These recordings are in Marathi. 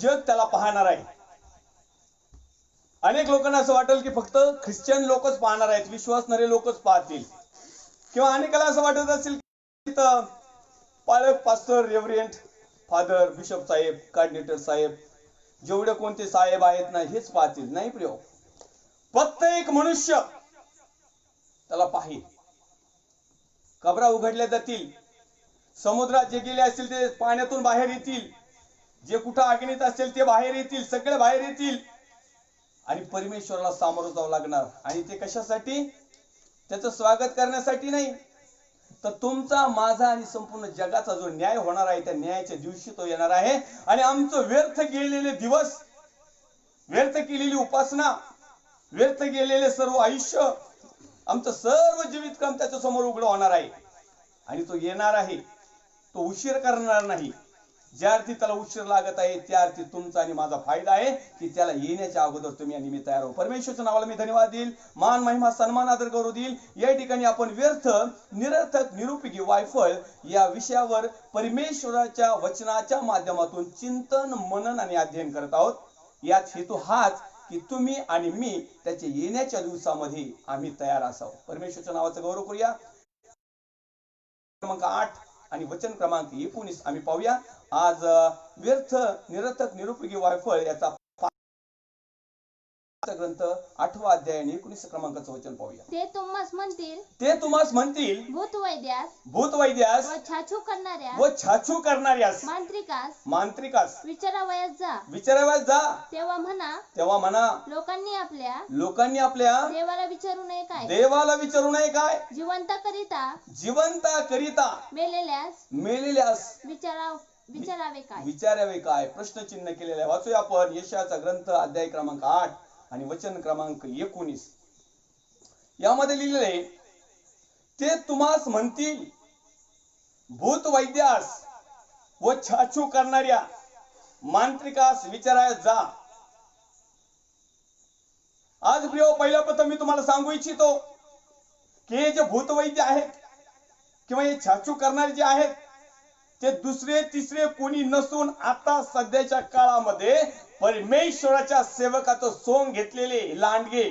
जग त्याला पाहणार आहे. अनेक लोकांना असं वाटेल की फक्त ख्रिश्चन लोकच पाहणार आहेत, विश्वासणारे लोकच पाहतील, किंवा अनेकाला असं वाटत असेल की पालक, पास्टर, रेव्हरंट, फादर, बिशप साहेब, कोऑर्डिनेटर साहेब, जेवढे कोणते साहेब आहेत ना हेच पाहतील. नाही प्रिय, प्रत्येक मनुष्य त्याला पाहिल. कबरा उघडल्या जातील, समुद्रात जे गेले असतील ते पाण्यातून बाहेर येतील, जे कुठं अग्नीत असतील ते बाहेर येतील, सगळे बाहेर येतील आणि परमेश्वराला सामोरं जावं लागणार. आणि ते कशासाठी? त्याचं स्वागत करण्यासाठी नाही, तर तुमचा, माझा आणि संपूर्ण जगाचा जो न्याय होणार आहे त्या न्यायाच्या दिवशी तो येणार आहे. आणि आमचं व्यर्थ गेलेले दिवस, व्यर्थ केलेली उपासना, व्यर्थ गेलेले सर्व आयुष्य, आमचं सर्व जीवित काम त्याच्या समोर उघड होणार आहे. आणि तो येणार आहे, तो उशीर करणार नाही. ज्या अर्थी त्याला उशीर लागत आहे त्या अर्थी तुमचा आणि माझा फायदा आहे की त्याला येण्याच्या अगोदर तुम्ही आणि मी तयार हो. परमेश्वरच्या नावाला मी धन्यवाद देईल, मान, महिमा, सन्मान, आदर करू देईल. या ठिकाणी आपण व्यर्थ, निरर्थक, निरुपयोगी, वायफळ या विषयावर परमेश्वराच्या वचनाच्या माध्यमातून चिंतन, मनन आणि अध्ययन करत आहोत. यात हेतू हाच की तुम्ही आणि मी त्याच्या येण्याच्या दिवसामध्ये आम्ही तयार असावं. परमेश्वरच्या नावाचा गौरव करूया. क्रमांक 8 आणि वचन क्रमांक 19 आम्ही पाहूया. आज व्यर्थ, निरर्थक, निरुपयोगी, वायफळ याचा ग्रंथ 8वा अध्याय आणि 19 क्रमांकाचं वचन पाहूया. ते तुम्हास म्हणतील भूतवैद्यास व छाछू करणाऱ्यास मांत्रिकास विचारावयास जा. तेव्हा म्हणा लोकांनी आपल्या देवाला विचारू नये काय जिवंत करिता मेलेल्यास विचारावे काय. प्रश्नचिन्ह केलेला आहे. वाचूया आपण यशाचा ग्रंथ अध्याय क्रमांक 8 आणि वचन क्रमांक 19. यामध्ये लिहिलेले, ते तुम्हास म्हणतील भूतवैद्यास व छाछू करणाऱ्या मांत्रिकास विचारायला जा. आज प्रिय, पहिल्या प्रथम मी तुम्हाला सांगू इच्छितो की हे जे भूतवैद्य आहेत किंवा हे छाछू करणारे जे आहेत ते दुसरे तिसरे कोणी नसून आता सध्याच्या काळामध्ये परमेश्वराच्या सेवकाचं सोंग घेतलेले लांडगे,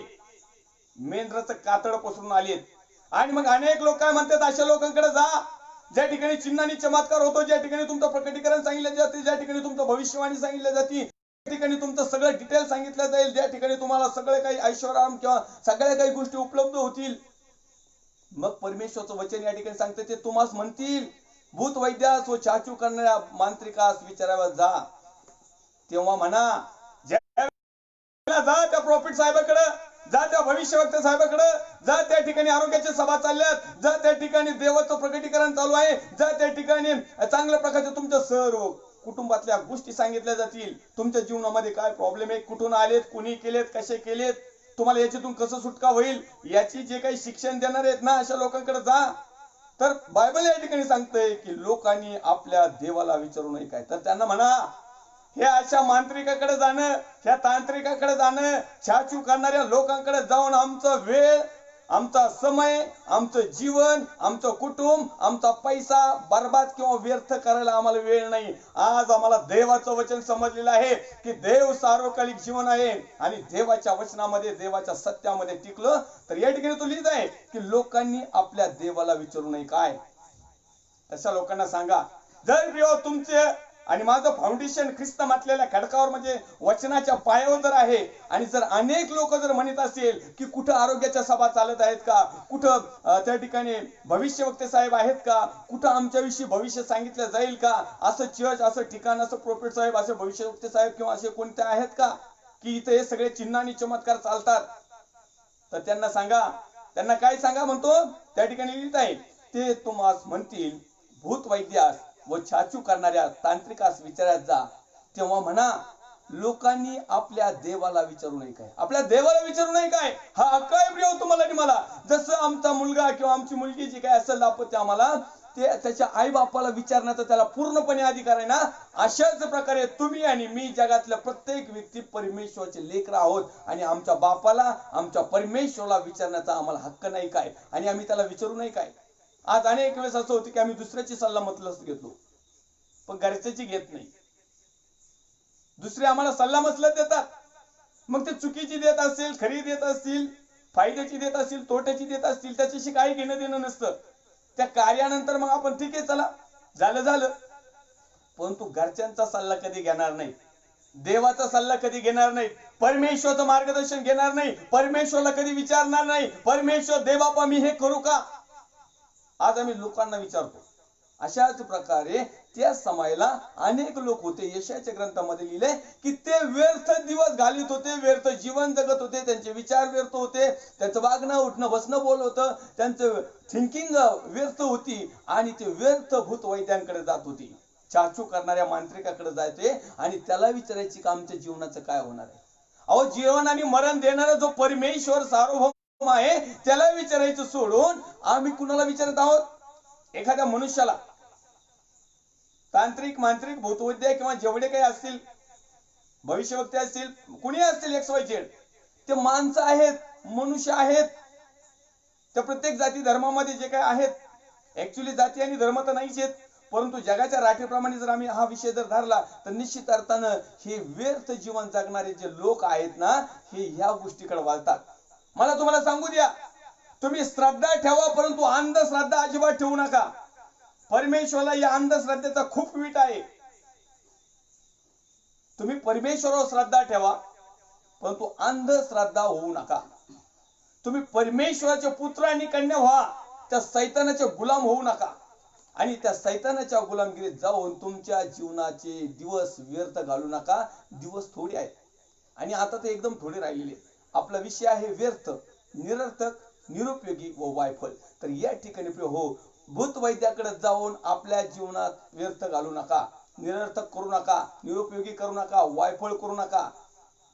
मेंढराचं कातड पसरून आलेत. आणि मग अनेक लोक काय म्हणतात, अशा लोकांकडे जा ज्या ठिकाणी चिन्हांनी चमत्कार होतो, ज्या ठिकाणी तुमचं प्रकटीकरण सांगितलं जाते, ज्या ठिकाणी तुमचं भविष्यवाणी सांगितलं जाते, त्या ठिकाणी तुमचं सगळं डिटेल सांगितलं जाईल, ज्या ठिकाणी तुम्हाला सगळे काही ऐश्वर्याम किंवा सगळ्या काही गोष्टी उपलब्ध होतील. मग परमेश्वराचं वचन या ठिकाणी सांगते, ते तुम्हास म्हणतील भूतवैद्यास व छाछू करणाऱ्या मांत्रिकास विचारायला जा. तेव्हा म्हणा, जा त्या प्रॉफिट साहेबाकडे, जा त्या भविष्यवक्ता साहेबाकडे, जा त्या ठिकाणी आरोग्याच्या सभा चालल्यात, जा त्या ठिकाणी देवाचं प्रकटीकरण चालू आहे, जा त्या ठिकाणी चांगल्या प्रकारचे तुमच्या सर्व कुटुंबातल्या गोष्टी सांगितल्या जातील. तुमच्या जीवनामध्ये काय प्रॉब्लेम आहे, कुठून आलेत, कुणी केलेत, कसे केलेत, तुम्हाला याच्यातून कसं सुटका होईल, याची जे काही शिक्षण देणार आहेत ना, अशा लोकांकडे जा. तर बायबल या ठिकाणी सांगतंय की लोकांनी आपल्या देवाला विचारू नये काय. तर त्यांना म्हणा, हे अशा मांत्रिकाकडे जाणं, ह्या तांत्रिकाकडे जाणं, छाछू करणाऱ्या लोकांकडे जाऊन आमचा वेळ, आमचा समय, आमचं जीवन, आमचं कुटुंब, आमचा पैसा बर्बाद किंवा व्यर्थ करायला आम्हाला वेळ नाही. आज आम्हाला देवाचं वचन समजलेलं आहे की देव सार्वकालिक जीवन आहे आणि देवाच्या वचनामध्ये, देवाच्या सत्यामध्ये टिकलं. तर या ठिकाणी तो लिहित आहे की लोकांनी आपल्या देवाला विचारू नये काय. तशा लोकांना सांगा, जर तुमचे आणि माझं फाउंडेशन ख्रिस्त मातलेल्या खडकावर म्हणजे वचनाच्या पायावर जर आहे, आणि जर अनेक लोक जर म्हणत असेल की कुठं आरोग्याच्या सभा चालत आहेत का, कुठं त्या ठिकाणी भविष्यवक्ते साहेब आहेत का, कुठं आमच्याविषयी भविष्य सांगितलं जाईल का, असं चर्च, असं ठिकाण, असं प्रोफेट साहेब, असे भविष्यवक्ते साहेब किंवा असे कोणते आहेत का की इथे हे सगळे चिन्ह आणि चमत्कार चालतात. तर त्यांना सांगा, त्यांना काय सांगा म्हणतो त्या ठिकाणी लिहित आहे, ते तुम्हास म्हणतील भूतवैद्यास व छाछू करणाऱ्या तांत्रिकास विचारायला जा. तेव्हा म्हणा, लोकांनी आपल्या देवाला विचारू नये काय. आपल्या देवाला विचारू नये काय, हा हक्क आहे प्रिय तुम्हाला आणि मला. जसं आमचा मुलगा किंवा आमची मुलगी जी काय असेल दाम्पत्य, आम्हाला ते त्याच्या आई बापाला विचारण्याचा त्याला पूर्णपणे अधिकार आहे ना, अशाच प्रकारे तुम्ही आणि मी जगातल्या प्रत्येक व्यक्ती परमेश्वराचे लेकर आहोत आणि आमच्या बापाला, आमच्या परमेश्वराला विचारण्याचा आम्हाला हक्क नाही काय, आणि आम्ही त्याला विचारू नये काय. आज अनेक वेळेस असं होतं की आम्ही दुसऱ्याची सल्ला मतलस घेतो पण घरच्याची घेत नाही. दुसरे आम्हाला सल्ला मसलत देतात. मग ते चुकीची देत असतील, खरी देत असतील, फायद्याची देत असतील, तोट्याची देत असतील, त्याच्याशी काही घेणं देणं नसतं. त्या कार्यानंतर मग आपण ठीक आहे चला झालं, परंतु घरच्यांचा सल्ला कधी घेणार नाही, देवाचा सल्ला कधी घेणार नाही, परमेश्वराचं मार्गदर्शन घेणार नाही, परमेश्वरला कधी विचारणार नाही, परमेश्वर दे बापा मी हे करू का. आज आम्ही लोकांना विचारतो. अशाच प्रकारे त्या समयाला अनेक लोक होते. यशाच्या ग्रंथामध्ये लिहिले की ते व्यर्थ दिवस घालीत होते, व्यर्थ जीवन जगत होते, त्यांचे विचार व्यर्थ होते, त्यांचं वागणं उठणं बसणं बोल होतं, त्यांचं थिंकिंग व्यर्थ होती आणि ते व्यर्थ भूत वैद्यांकडे जात होती, चाचू करणाऱ्या मांत्रिकाकडे जायचे आणि त्याला विचारायची का आमच्या जीवनाचं काय होणार आहे. अहो जीवन आणि मरण देणारा जो परमेश्वर सार्वभौम आहे त्याला विचारायचं सोडून आम्ही कुणाला विचारत आहोत. एखाद्या मनुष्याला तांत्रिक मांत्रिक भूतवैद्य किंवा जेवढे काही असतील भविष्यवक्ते असतील कुणी असतील XYZ ते माणसं आहेत, मनुष्य आहेत. त्या प्रत्येक जाती धर्मामध्ये जे काही आहेत ऍक्च्युली जाती आणि धर्म तर नाहीच आहेत, परंतु जगाच्या राठीप्रमाणे जर आम्ही हा विषय जर धरला तर निश्चित अर्थानं हे व्यर्थ जीवन जगणारे जे लोक आहेत ना हे ह्या गोष्टीकडे वळतात. मला तुम्हाला सांगू द्या, तुम्ही श्रद्धा ठेवा परंतु अंधश्रद्धा अजिबात ठेवू नका. परमेश्वराला या अंधश्रद्धेचा खूप वीट आहे. तुम्ही परमेश्वरावर श्रद्धा ठेवा परंतु अंधश्रद्धा होऊ नका. तुम्ही परमेश्वराचे पुत्र आणि कन्या व्हा, त्या सैतानाचे गुलाम होऊ नका आणि त्या सैतानाच्या गुलामगिरीत जाऊन तुमच्या जीवनाचे दिवस व्यर्थ घालू नका. दिवस थोडे आहेत आणि आता ते एकदम थोडे राहिलेले. आपला विषय आहे व्यर्थ, निरर्थक, निरुपयोगी व वायफळ. तर या ठिकाणी हो भूत वैद्याकडे जाऊन आपल्या जीवनात व्यर्थ घालू नका, निरर्थक करू नका, निरुपयोगी करू नका, वायफळ करू नका.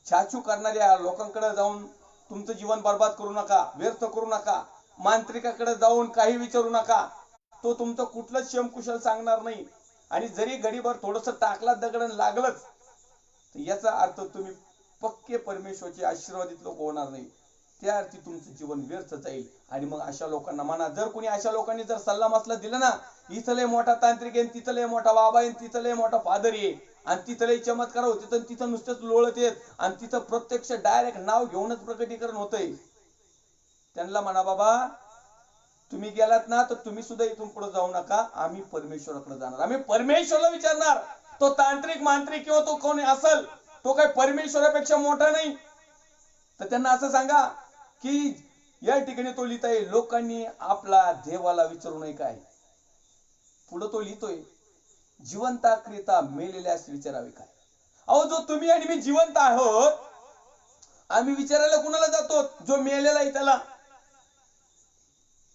छाछू करणाऱ्या लोकांकडे जाऊन तुमचं जीवन बर्बाद करू नका, व्यर्थ करू नका. मांत्रिकाकडे जाऊन काही विचारू नका, तो तुमचं कुठलंच शमकुशल सांगणार नाही आणि जरी गडीभर थोडस टाकला दगड लागलंच तर याचा अर्थ तुम्ही पक्के परमेश्वराचे आशीर्वादित लोक होणार नाही. त्या अर्थी तुमचं जीवन व्यर्थ जाईल. आणि मग अशा लोकांना म्हणा, जर कोणी अशा लोकांनी जर सल्ला मसला दिला ना, इथं लय मोठा तांत्रिक आहे, तिथं लय मोठा बाबा आहे, तिथं लय मोठा फादर आहे आणि तिथं लय चमत्कार होते तर तिथं नुसतेच लोळत येत आणि तिथं प्रत्यक्ष डायरेक्ट नाव घेऊनच प्रकटीकरण होतंय, त्यांना म्हणा बाबा तुम्ही गेलात ना तर तुम्ही सुद्धा इथून पुढे जाऊ नका, आम्ही परमेश्वराकडे जाणार, आम्ही परमेश्वराला विचारणार. तो तांत्रिक मांत्रिक किंवा तो कोणी असेल तो काही परमेश्वरापेक्षा मोठा नाही. तर त्यांना असं सांगा की या ठिकाणी तो लिहिताय लोकांनी आपला देवाला विचारू नये काय. पुढे तो लिहितोय जिवंताकरिता मेलेल्यास विचारावे काय. अहो जो तुम्ही आणि मी जिवंत आहोत, आम्ही विचारायला कुणाला जातो, जो मेलेला आहे त्याला,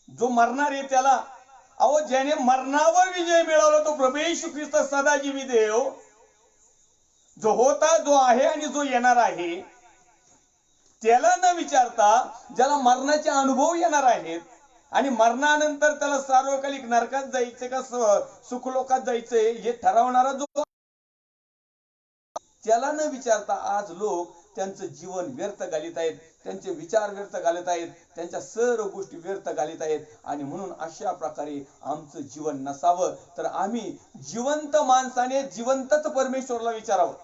जो मरणार आहे त्याला. अहो ज्याने मरणावर विजय मिळवला तो प्रभू येशू ख्रिस्त सदाजीवी देव, जो होता, जो आहे आणि जो येणार आहे, त्याला न विचारता ज्याला मरणाचे अनुभव येणार आहेत आणि मरणानंतर त्याला सार्वकालिक नरकात जायचे का सुखलोकात जायचंय हे ठरवणारा जो, त्याला न विचारता आज लोक त्यांचं जीवन व्यर्थ घालीत आहेत, त्यांचे विचार व्यर्थ घालत आहेत, त्यांच्या सर्व गोष्टी व्यर्थ घालीत आहेत. आणि म्हणून अशा प्रकारे आमचं जीवन नसावं तर आम्ही जिवंत माणसाने जिवंतच परमेश्वरला विचारावं,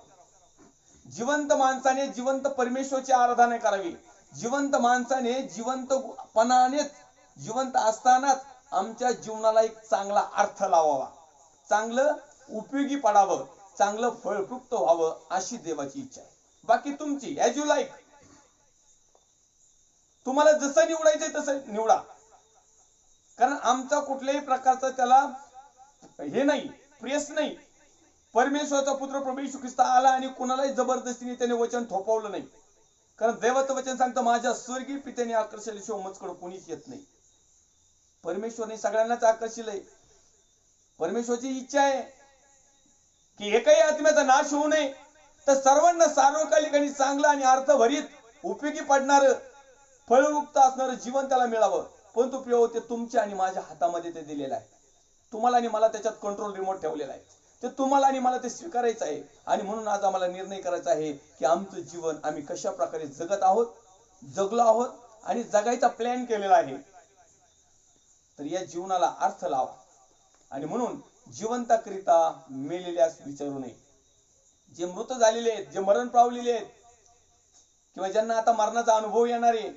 जिवंत माणसाने जिवंत परमेश्वराची आराधना करावी, जिवंत माणसाने जिवंतपणानेच जिवंत असतानाच आमच्या जीवनाला एक चांगला अर्थ लावावा, चांगलं उपयोगी पडावं, चांगलं फळप्रुक्त व्हावं अशी देवाची इच्छा आहे. बाकी तुमची ऍज यू लाईक, तुम्हाला जसं निवडायचंय तसं निवडा. कारण आमचा कुठल्याही प्रकारचा त्याला हे नाही, प्रेस नाही. परमेश्वराचा पुत्र प्रभू येशू ख्रिस्त आला आणि कुणालाही जबरदस्तीने त्याने वचन थोपवलं नाही. कारण देवाचं वचन सांगतं माझ्या स्वर्गीय पित्याने आकर्षल्याशिवाय मजकडं कोणीच येत नाही. परमेश्वरने सगळ्यांनाच आकर्षिलंय. परमेश्वराची इच्छा आहे की एकही आत्म्याचा नाश होऊ नये, तर सर्वांना सार्वकालिक आणि चांगलं आणि अर्थभरीत उपयोगी पडणार फळयुक्त असणारं जीवन त्याला मिळावं. परंतु प्रिय ते तुमच्या आणि माझ्या हातामध्ये ते दिलेलं आहे. तुम्हाला आणि मला त्याच्यात कंट्रोल रिमोट ठेवलेला आहे. ते तुम्हाला आणि मला ते स्वीकारायचं आहे. आणि म्हणून आज आम्हाला निर्णय करायचा आहे की आमचं जीवन आम्ही कशा प्रकारे जगत आहोत, जगलो आहोत आणि जगायचा प्लॅन केलेला आहे. तर या जीवनाला अर्थ लावा. आणि म्हणून जिवंताकरिता मेलेल्यास विचारू नये, जे मृत झालेले आहेत, जे मरण पावलेले आहेत, किंवा ज्यांना आता मरणाचा अनुभव येणार आहे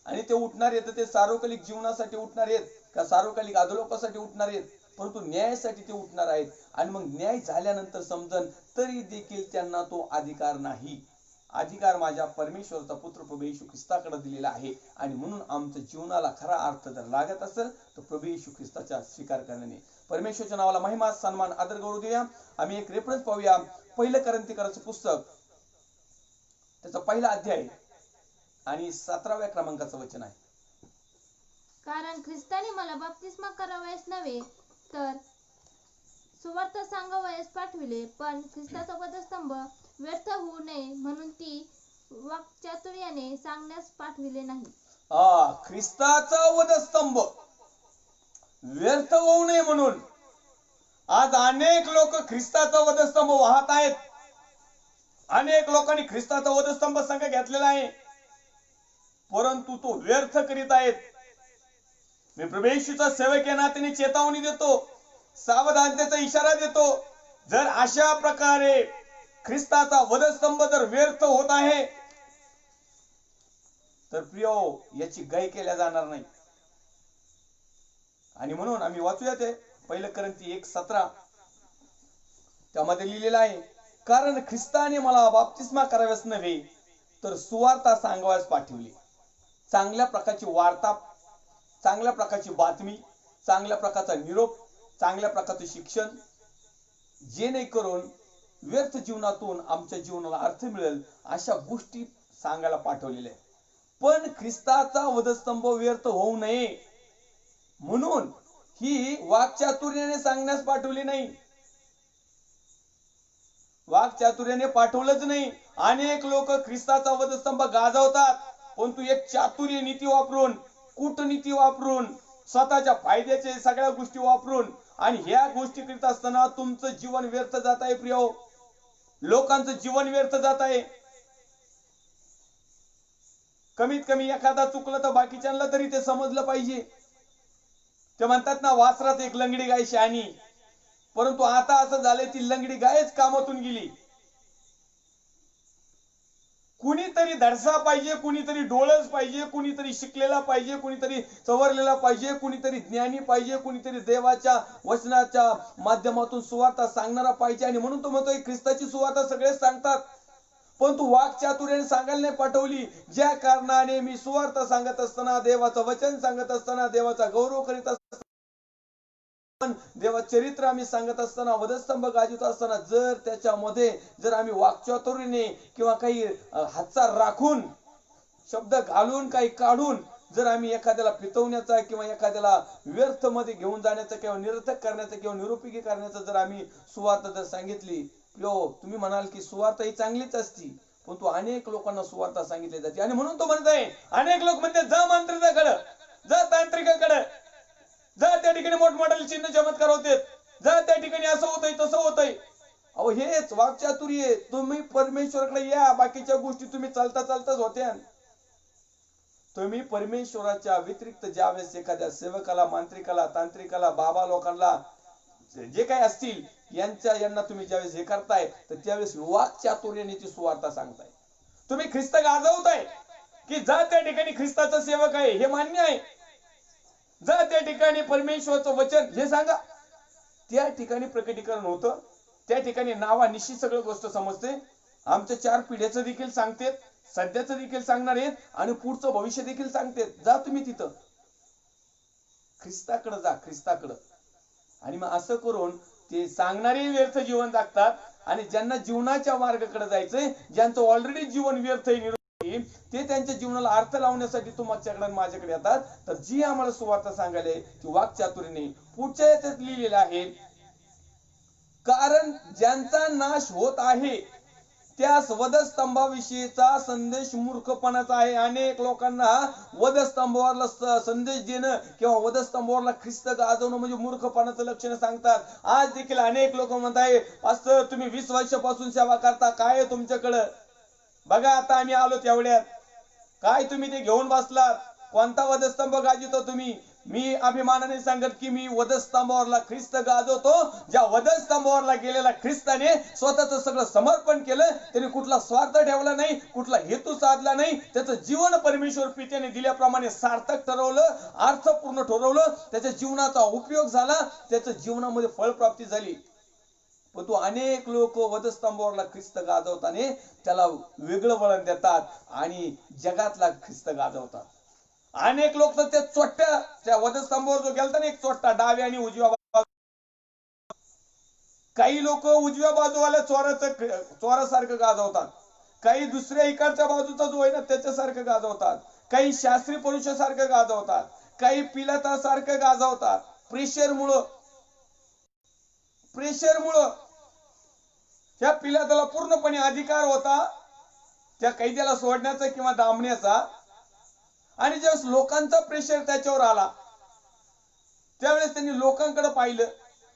आणि ते उठणार आहेत, ते सार्वकालिक जीवनासाठी उठणार आहेत का सार्वकालिक अधोलोकासाठी उठणार आहेत, परंतु न्यायासाठी ते उठणार आहेत. आणि मग न्याय झाल्यानंतर समजन तरी देखील त्यांना तो अधिकार नाही. अधिकार माझ्या परमेश्वराचा पुत्र प्रभू येशू ख्रिस्ताकडे दिलेला आहे. आणि म्हणून आमच्या जीवनाला खरा अर्थ जर लागत असेल तर प्रभू येशू ख्रिस्ताचा स्वीकार करण्याने. परमेश्वरच्या नावाला महिमा, सन्मान, आदर गौरव देऊया. आम्ही एक रेफरन्स पाहूया. पहिलं कोरिन्थीकरांचं पुस्तक, त्याचा पहिला अध्याय आणि 17व्या क्रमांकाचं वचन आहे. कारण ख्रिस्ताने मला बप्तिस्मा करावयास नव्हे तर सुवार्ता सांगावयास पाठविले, पण ख्रिस्ताचा वधस्तंभ व्यर्थ होऊ नये म्हणून ती वाक्चातुर्याने सांगण्यास पाठविले नाही. ख्रिस्ताचा वधस्तंभ व्यर्थ होऊ नये म्हणून आज अनेक लोक ख्रिस्ताचा वधस्तंभ वाहत आहेत. अनेक लोकांनी ख्रिस्ताचा वधस्तंभ संघ घेतलेला आहे, परंतु तो व्यर्थ करीत आहेत. मी प्रभू येशूचा सेवक या नात्याने चेतावणी देतो, सावधानतेचा इशारा देतो. जर अशा प्रकारे ख्रिस्ताचा वधस्तंभ जर व्यर्थ होत आहे तर प्रिय याची गाय केल्या जाणार नाही. आणि म्हणून आम्ही वाचूया ते पहिलं कोरिन्थी 1:17, त्यामध्ये लिहिलेलं आहे, कारण ख्रिस्ताने मला बप्तिस्मा कराव्यास नव्हे तर सुवार्ता सांगावयास पाठविले. चांगल्या प्रकारची वार्ता, चांगल्या प्रकारची बातमी, चांगल्या प्रकारचा निरोप, चांगल्या प्रकारचे शिक्षण, जेणेकरून व्यर्थ जीवनातून आमच्या जीवनाला अर्थ मिळेल अशा गोष्टी सांगायला पाठवलेल्या आहेत. पण ख्रिस्ताचा वधस्तंभ व्यर्थ होऊ नये म्हणून ही वाक्चातुर्याने सांगण्यास पाठवली नाही. वाक्चातुर्याने पाठवलंच नाही. अनेक लोक ख्रिस्ताचा वधस्तंभ गाजवतात, परंतु एक चातुर्य नीती वापरून, कूटनीती वापरून, स्वतःच्या फायद्याचे सगळ्या गोष्टी वापरून, आणि ह्या गोष्टी करीत असताना तुमचं जीवन व्यर्थ जात आहे. प्रिय लोकांचं जीवन व्यर्थ जात आहे. कमीत कमी एखादा चुकलं तर बाकीच्यांना तरी ते समजलं पाहिजे. ते म्हणतात ना, वासरात एक लंगडी गाय शहाणी, परंतु आता असं झालंय ती लंगडी गायच कामातून गेली. कुणीतरी धडसा पाहिजे, कुणीतरी डोळस पाहिजे, कुणीतरी शिकलेला पाहिजे, कुणीतरी सवरलेला पाहिजे, कुणीतरी ज्ञानी पाहिजे, कुणीतरी देवाच्या वचनाच्या माध्यमातून सुवार्ता सांगणारा पाहिजे. आणि म्हणून तो म्हणतोय ख्रिस्ताची सुवार्ता सगळेच सांगतात, परंतु वाक्चातुर्याने सांगायला नाही पाठवली. ज्या कारणाने मी सुवार्ता सांगत असताना, देवाचं वचन सांगत असताना, देवाचा गौरव करीत असताना, देवाचं चरित्र आम्ही सांगत असताना, वधस्तंभ गाजवत असताना, जर त्याच्यामध्ये जर आम्ही वाक्चातुर्याने किंवा काही हातचार राखून, शब्द घालून, काही काढून जर आम्ही एखाद्याला पितवण्याचा किंवा एखाद्याला व्यर्थ मध्ये घेऊन जाण्याचा किंवा निरर्थक करण्याचा किंवा निरुपयोगी करण्याचा जर आम्ही सुवार्ता जर सांगितली, तुम्ही म्हणाल की सुवार्ता ही चांगलीच असती, परंतु अनेक लोकांना सुवार्ता सांगितली जाते. आणि म्हणून तो म्हणत आहे, अनेक लोक म्हणते जा मंत्रिकाकडे, जा तांत्रिकाकडे, जा त्या ठिकाणी मोठमोठाले चिन्ह चमत्कार होते, जा त्या ठिकाणी असं होतंय तसं होतंय. अहो हेच वाक्चातुर्य. तुम्ही परमेश्वराकडे या, बाकीच्या गोष्टी तुम्ही चालता चालताच होत्या. तुम्ही परमेश्वराच्या व्यतिरिक्त ज्यावेळेस एखाद्या सेवकाला, मांत्रिकाला, तांत्रिकाला, बाबा लोकांना, जे काही असतील यांना तुम्ही ज्यावेळेस हे करताय, तर त्यावेळेस वाक्चातुर्याने ती सुवार्ता सांगताय. तुम्ही ख्रिस्त गाजवताय की जा त्या ठिकाणी ख्रिस्ताचा सेवक आहे हे मान्य आहे, जा त्या ठिकाणी परमेश्वराचं वचन हे सांगा. त्या ठिकाणी प्रकटीकरण होतं, त्या ठिकाणी नावानिशी सगळं गोष्ट समजते. आमच्या 4 पिढ्याचं देखील सांगतेत, सध्याचं देखील सांगणार आहेत आणि पुढचं भविष्य देखील सांगतेत. जा तुम्ही तिथं ख्रिस्ताकडे जा, ख्रिस्ताकडे. आणि मग असं करून ते सांगणारे व्यर्थ जीवन जगतात, आणि ज्यांना जीवनाच्या मार्गाकडे जायचंय, ज्यांचं ऑलरेडी जीवन व्यर्थ आहे, ते त्यांच्या जीवनाला अर्थ लावण्यासाठी तुमच्याकडे माझ्याकडे येतात. तर जी आम्हाला सुवार्ता सांगायला ती वाक्चातुर्याने पुढच्या याच्यात लिहिलेलं आहे, कारण ज्यांचा नाश होत आहे त्यास वधस्तंभाविषयीचा संदेश मूर्खपणाचा आहे. अनेक लोकांना वधस्तंभावरला संदेश देणं किंवा वधस्तंभावरला ख्रिस्त गाजवणं म्हणजे मूर्खपणाचं लक्षण सांगतात. आज देखील अनेक लोक म्हणताय, पास्टर तुम्ही 20 वर्षापासून सेवा करता, काय आहे तुमच्याकडं? बघा आता आम्ही आलो तेवढ्यात, काय तुम्ही ते घेऊन बसलात? कोणता वधस्तंभ गाजवता तुम्ही? मी अभिमानाने सांगत की मी वधस्तंभावरला ख्रिस्त गाजवतो. ज्या वधस्तंभावरला गेलेला ख्रिस्ताने स्वतःचं सगळं समर्पण केलं. त्याने कुठला स्वार्थ ठेवला नाही, कुठला हेतू साधला नाही. त्याचं जीवन परमेश्वर पित्याने दिल्याप्रमाणे सार्थक ठरवलं, अर्थपूर्ण ठरवलं. त्याच्या जीवनाचा उपयोग झाला, त्याच्या जीवनामध्ये फळप्राप्ती झाली. पण तो अनेक लोक वधस्तंभावरला ख्रिस्त गाजवताना त्याला वेगळं वळण देतात आणि जगातला ख्रिस्त गाजवतात. अनेक लोक तर त्या वधस्तंभावर जो गेलता ना, एक चोट्टा डाव्या आणि उजव्या बाजू, काही लोक उजव्या बाजूवाल्या चोरासारखं गाजवतात. काही दुसऱ्या इकडच्या बाजूचा जो आहे ना त्याच्यासारखं गाजवतात. काही शास्त्री पुरुषासारखं गाजवतात. काही पिलातासारखं गाजवतात. प्रेशरमुळं त्या पिलाताला पूर्णपणे अधिकार होता त्या कैद्याला सोडण्याचा किंवा दाबण्याचा. आणि ज्यावेळेस लोकांचा प्रेशर त्याच्यावर आला त्यावेळेस त्यांनी लोकांकडे पाहिलं,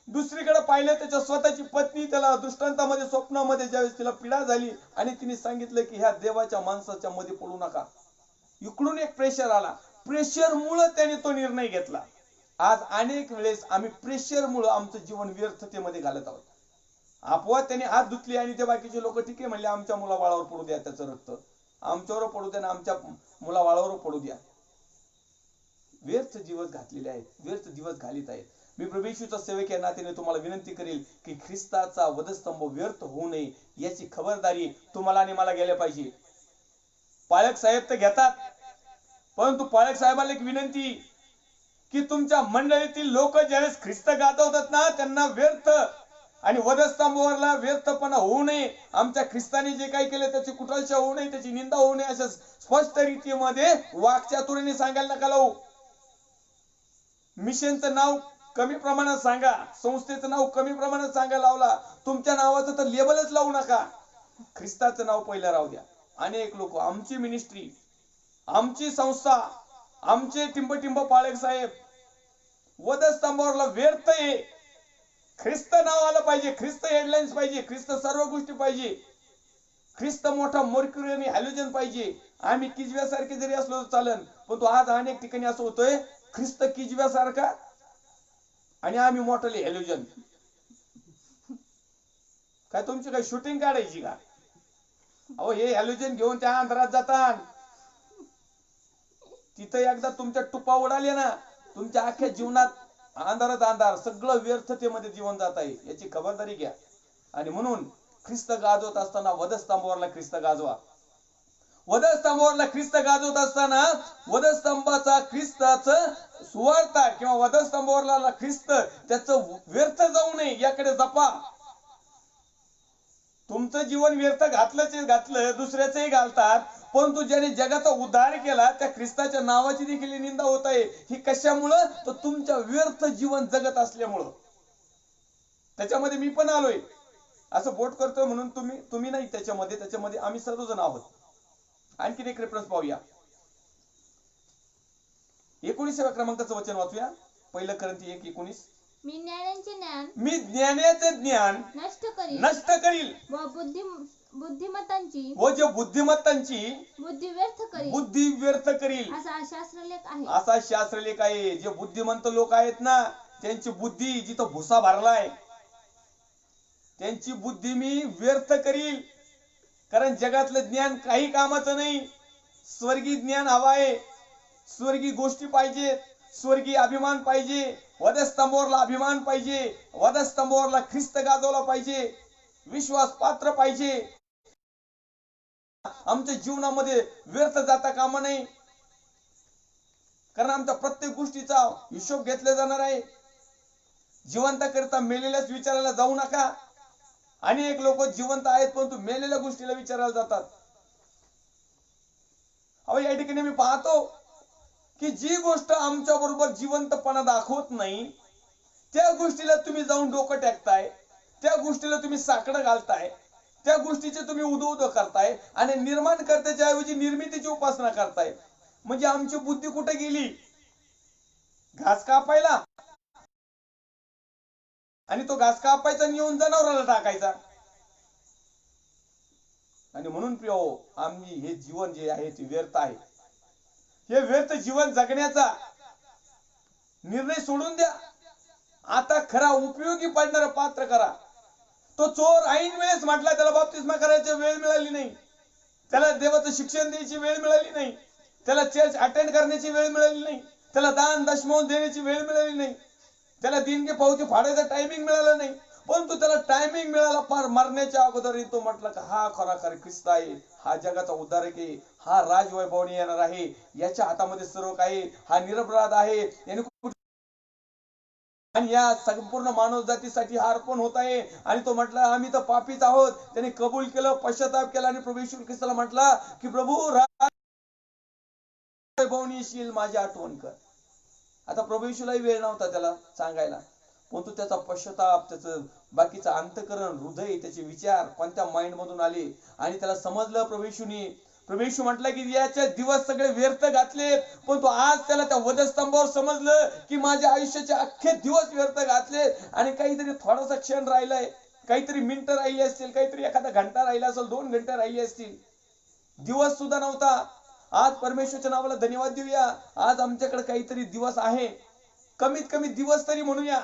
दुसरीकडे पाहिलं. त्याच्या स्वतःची पत्नी त्याला दृष्टांतामध्ये स्वप्नामध्ये ज्यावेळेस तिला पीडा झाली आणि तिने सांगितलं की ह्या देवाच्या माणसाच्या मध्ये पडू नका. इकडून एक प्रेशर आला. प्रेशरमुळे त्याने तो निर्णय घेतला. आज अनेक वेळेस आम्ही प्रेशरमुळे आमचं जीवन व्यर्थतेमध्ये घालत आहोत. अपवाद त्याने हात धुतले आणि ते बाकीचे लोक ठीक आहे म्हणले, आमच्या मुलाबाळावर पडू द्या त्याचं रक्त, आमच्यावर पडू द्या ना, आमच्या मुलाबाळावर पडू द्या. व्यर्थ दिवस घातलेले आहेत, व्यर्थ दिवस घालीत आहेत. मी प्रभू येशूचा सेवक या नात्याने तुम्हाला विनंती करेल की ख्रिस्ताचा वधस्तंभ व्यर्थ होऊ नये याची खबरदारी तुम्हाला आणि मला घ्यायला पाहिजे. पाळक साहेब तर घेतात, परंतु पाळक साहेबांना एक विनंती की तुमच्या मंडळीतील लोक ज्यावेळेस ख्रिस्त गाजवतात ना त्यांना व्यर्थ आणि वधस्तंभावरला व्यर्थपणा होऊ नये. आमच्या ख्रिस्ताने जे काही केले त्याची कुठलशा होऊ नये, त्याची निंदा होऊ नये अशा स्पष्ट रीतीमध्ये वाक्चातुरीने सांगायला नका लावू. मिशनचं नाव कमी प्रमाणात सांगा, संस्थेचं नाव कमी प्रमाणात सांगायला लावला. तुमच्या नावाचं तर लेबलच लावू नका, ख्रिस्ताचं नाव पहिलं राहू द्या. अनेक लोक आमची मिनिस्ट्री, आमची संस्था, आमचे टिंब पाळक साहेब वधस्तंभावरला व्यर्थ आहे. ख्रिस्त नाव आलं पाहिजे, ख्रिस्त हेडलाईन्स पाहिजे, ख्रिस्त सर्व गोष्टी पाहिजे, ख्रिस्त मोठा मर्क्युरी आणि हॅलोजन पाहिजे. आम्ही किजव्यासारखे जरी असलो तर चालन, पण तो आज अनेक ठिकाणी असं होतोय ख्रिस्त किजव्यासारखा आणि आम्ही मोठाले हॅलोजन. काय तुमची काय शूटिंग काढायची का? अहो हे हॅलोजन घेऊन त्या अंधारात जातात, तिथं एकदा तुमच्या टुपा उडाले ना तुमच्या अख्ख्या जीवनात अंधारात अंधार, सगळं व्यर्थतेमध्ये जीवन जात आहे. याची खबरदारी घ्या. आणि म्हणून ख्रिस्त गाजवत असताना वधस्तंभावरला ख्रिस्त गाजवा. वधस्तंभावरला ख्रिस्त गाजवत असताना वधस्तंभाचा ख्रिस्ताचं सुवार्ता किंवा वधस्तंभावरला ख्रिस्त त्याचं व्यर्थ जाऊ नये याकडे जपा. तुमचं जीवन व्यर्थ घातलं, दुसऱ्याचंही घालतात, परंतु ज्याने जगाचा उद्धार केला त्या ख्रिस्ताच्या नावाची देखील निंदा होत आहे. ही कशामुळं? तर तुमच्या व्यर्थ जीवन जगत असल्यामुळं. त्याच्यामध्ये मी पण आलोय, असं बोट करतोय म्हणून तुम्ही नाही त्याच्यामध्ये आम्ही सर्वजण आहोत. आणखीन एक रेफरन्स पाहूया. 19व्या क्रमांकाचं वचन वाचूया. 1 करंथी 1:19. मी ज्ञानाचे ज्ञान नष्ट करील व बुद्धिमत्तांची व जे बुद्धिमत्तांची बुद्धी व्यर्थ करील असा शास्त्रलेख आहे. जे बुद्धिमंत लोक आहेत ना त्यांची बुद्धी जिथं भुसा भरलाय त्यांची बुद्धी मी व्यर्थ करील. कारण जगातलं ज्ञान काही कामाचं नाही. स्वर्गीय ज्ञान हवं आहे, स्वर्गीय गोष्टी पाहिजेत, स्वर्गीय अभिमान पाहिजे, वधस्तंभावरला अभिमान पाहिजे, वधस्तंभावरला ख्रिस्त गाजवला पाहिजे, विश्वास पात्र पाहिजे. आमच्या जीवनामध्ये व्यर्थ जाता कामा नये, कारण आमच्या प्रत्येक गोष्टीचा हिशोब घेतला जाणार आहे. जिवंत करता मेलेल्याच विचारायला जाऊ नका. अनेक लोक जिवंत आहेत परंतु मेलेल्या गोष्टीला विचारायला जातात. अहो या ठिकाणी मी पाहतो की जी गोष्ट आमच्या बरोबर जिवंतपणा दाखवत नाही त्या गोष्टीला तुम्ही जाऊन डोकं टाकताय, त्या गोष्टीला तुम्ही साकडं घालताय, त्या गोष्टीचे तुम्ही उदो करताय आणि निर्माण करण्याच्या ऐवजी निर्मितीची उपासना करताय. म्हणजे आमची बुद्धी कुठे गेली? घास कापायला, आणि तो घास कापायचा नेऊन जनावराला टाकायचा. आणि म्हणून प्रिय आम्ही हे जीवन जे आहे ते व्यर्थ आहे. हे व्यर्थ जीवन जगण्याचा निर्णय सोडून द्या. आता खरा उपयोगी पडणारा पात्र करा. तो चोर ऐन वेळेस म्हटला, त्याला बाप्तिस्मा करायची वेळ मिळाली नाही, त्याला देवाचं शिक्षण द्यायची वेळ मिळाली नाही, त्याला चर्च अटेंड करण्याची वेळ मिळाली नाही, त्याला दान दशमांश देण्याची वेळ मिळाली नाही, त्याला दिनगे पावती फाडायचा टायमिंग मिळाला नाही. परंतु त्याला टायमिंग मिळाला पार मरण्याच्या अगोदर तो म्हटलं का हा खरा ख्रिस्त आहे, हा जगाचा उद्धारक आहे, हा राजवैभवने येणार आहे, याच्या हातामध्ये सर्व काही, हा निरपराध आहे, याने आणि या संपूर्ण मानव जातीसाठी हा अर्पण होत आहे. आणि तो म्हटला आम्ही तर पापीच आहोत. त्याने कबूल केलं, पश्चाताप केला आणि प्रभू येशू ख्रिस्ताला म्हटला की प्रभू राजवैभवने येशील, माझी आठवण कर. आता प्रभू येशूलाही वेळ नव्हता त्याला सांगायला, परंतु त्याचा पश्चाताप, त्याचं बाकीचं अंतकरण, हृदय, त्याचे विचार कोणत्या माइंड मधून आले आणि त्याला समजलं प्रभू येशू म्हटलं की याचे दिवस सगळे व्यर्थ घातले. पण तो आज त्याला त्या वधस्तंभावर समजलं की माझ्या आयुष्याचे अख्खे दिवस व्यर्थ घातले आणि काहीतरी थोडासा क्षण राहिलाय, काहीतरी मिनिटं राहिली असतील, काहीतरी एखादा घंटा राहिला असेल, 2 घंटे राहिले असतील, दिवस सुद्धा नव्हता. आज परमेश्वरच्या नावाला धन्यवाद देऊया, आज आमच्याकडे काहीतरी दिवस आहे, कमीत कमी दिवस तरी म्हणूया.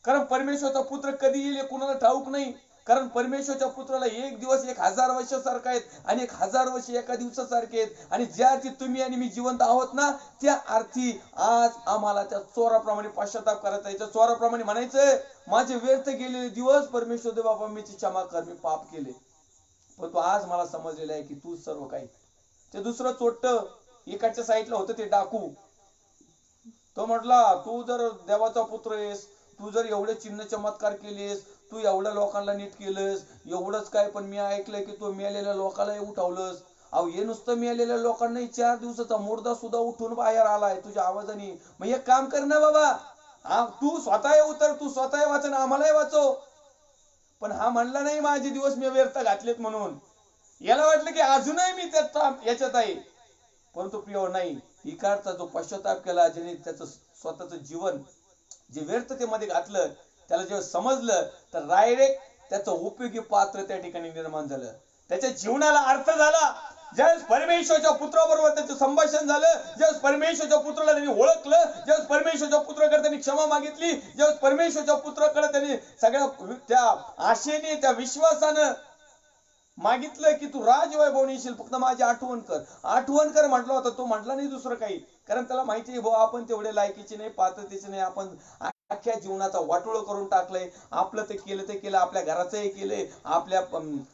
कारण परमेश्वरचा पुत्र कधी येईल हे कुणाला ठाऊक नाही. कारण परमेश्वरच्या पुत्राला एक दिवस 1000 वर्षासारखा आहेत आणि 1000 वर्ष एका दिवसासारखे आहेत. आणि ज्या अर्थी तुम्ही आणि मी जिवंत आहोत ना, त्या अर्थी आज आम्हाला त्या चोराप्रमाणे पश्चाताप करायचा आहे. चोराप्रमाणे म्हणायचं माझे व्यर्थ गेलेले दिवस परमेश्वर दे बाबा, मी क्षमा कर, मी पाप केले. पण तो आज मला समजलेला आहे की तू सर्व काही. ते दुसरं चोट्ट एकाच्या साईडला होतं ते डाकू. तो म्हटला तू जर देवाचा पुत्र आहेस, तू जर एवढे चिन्ह चमत्कार केलेस, तू एवढ्या लोकांना नीट केलंस, एवढंच काय, पण मी ऐकलंय की तू मेलेल्या लोकांना उठवलंस. अहो हे नुसतं मेलेल्या लोकांनाही 4 दिवसाचा मुर्दा सुद्धा उठून बाहेर आलाय तुझ्या आवाजाने. मग एक काम कर ना बाबा, तू स्वतः उतर, तू स्वतः वाचन, आम्हालाही वाचव. पण हा म्हणला नाही माझे दिवस मी व्यर्थ घातलेत म्हणून. याला वाटलं की अजूनही मी याच्यात आहे. परंतु प्रिय नाही, इकडचा जो पश्चाताप केला, ज्याने त्याचं स्वतःचं जीवन जे व्यर्थतेमध्ये घातलं, त्याला जेव्हा समजलं तर डायरेक्ट त्याचं उपयोगी पात्र त्या ठिकाणी निर्माण झालं, त्याच्या जीवनाला अर्थ झाला. ज्यावेळेस परमेश्वरच्या पुत्राबरोबर त्याचं संभाषण झालं, ज्यावेळेस परमेश्वरच्या पुत्राला त्यांनी ओळखलं, ज्यावेळेस परमेश्वरच्या पुत्राकडे त्यांनी क्षमा मागितली, ज्यावेळेस परमेश्वरच्या पुत्राकडे त्यांनी सगळ्या त्या आशेने, त्या विश्वासानं मागितलं की तू राजवैभवने येशील, फक्त माझी आठवण कर. आठवण कर म्हटलं होतं, तो म्हटला नाही दुसरं काही. कारण त्याला माहिती आहे भाऊ आपण तेवढे लायकीचे नाही, पात्रतेचे नाही, आपण अख्ख्या जीवनाचा वाटोळ करून टाकलंय. आपलं ते केलं, आपल्या घराचंही केलंय, आपल्या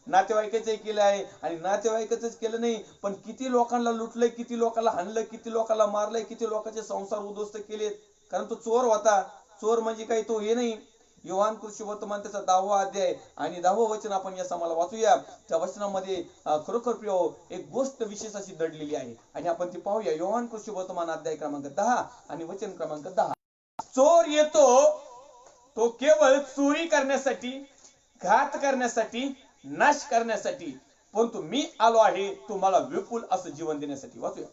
नातेवाईकाचंही केलं आहे. आणि नातेवाईकाचंच केलं नाही, पण किती लोकांना लुटलंय, किती लोकांना हाणलं, किती लोकांना मारलंय, किती लोकांचे संसार उद्ध्वस्त केलेत. कारण तो चोर होता. चोर म्हणजे काही तो हे नाही. योहान कृष्णवर्तमान त्याचा 10वा अध्याय आणि 10वं वचन आपण या समाला वाचूया. त्या वचनामध्ये खरोखर प्रिय एक गोष्ट विशेष अशी दडलेली आहे आणि आपण ती पाहूया. योहान कृष्णवर्तमान अध्याय क्रमांक 10 आणि वचन क्रमांक 10. चोर येतो तो केवळ चोरी करण्यासाठी, घात करण्यासाठी, नाश करण्यासाठी, परंतु मी आलो आहे तुम्हाला विपुल असं जीवन देण्यासाठी. वाचूया.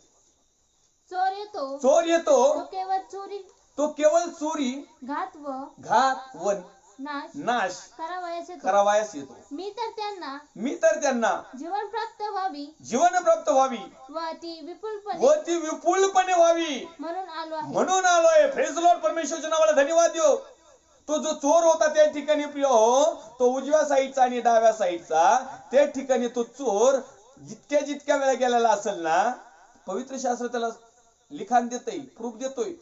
चोर येतो तो केवळ चोरी, घात व नाश करावयास येतो. मी तर त्यांना जीवन प्राप्त व्हावी व ती विपुलपणे व्हावी म्हणून आलोय. Praise Lord. परमेश्वरच्या नावाला धन्यवाद देऊ. तो जो चोर होता त्या ठिकाणी प्रिय हो, तो उजव्या साईडचा आणि डाव्या साईडचा, त्या ठिकाणी तो चोर जितक्या वेळा गेलेला असेल ना, पवित्र शास्त्र त्याला लिखाण देतोय, प्रूफ देतोय.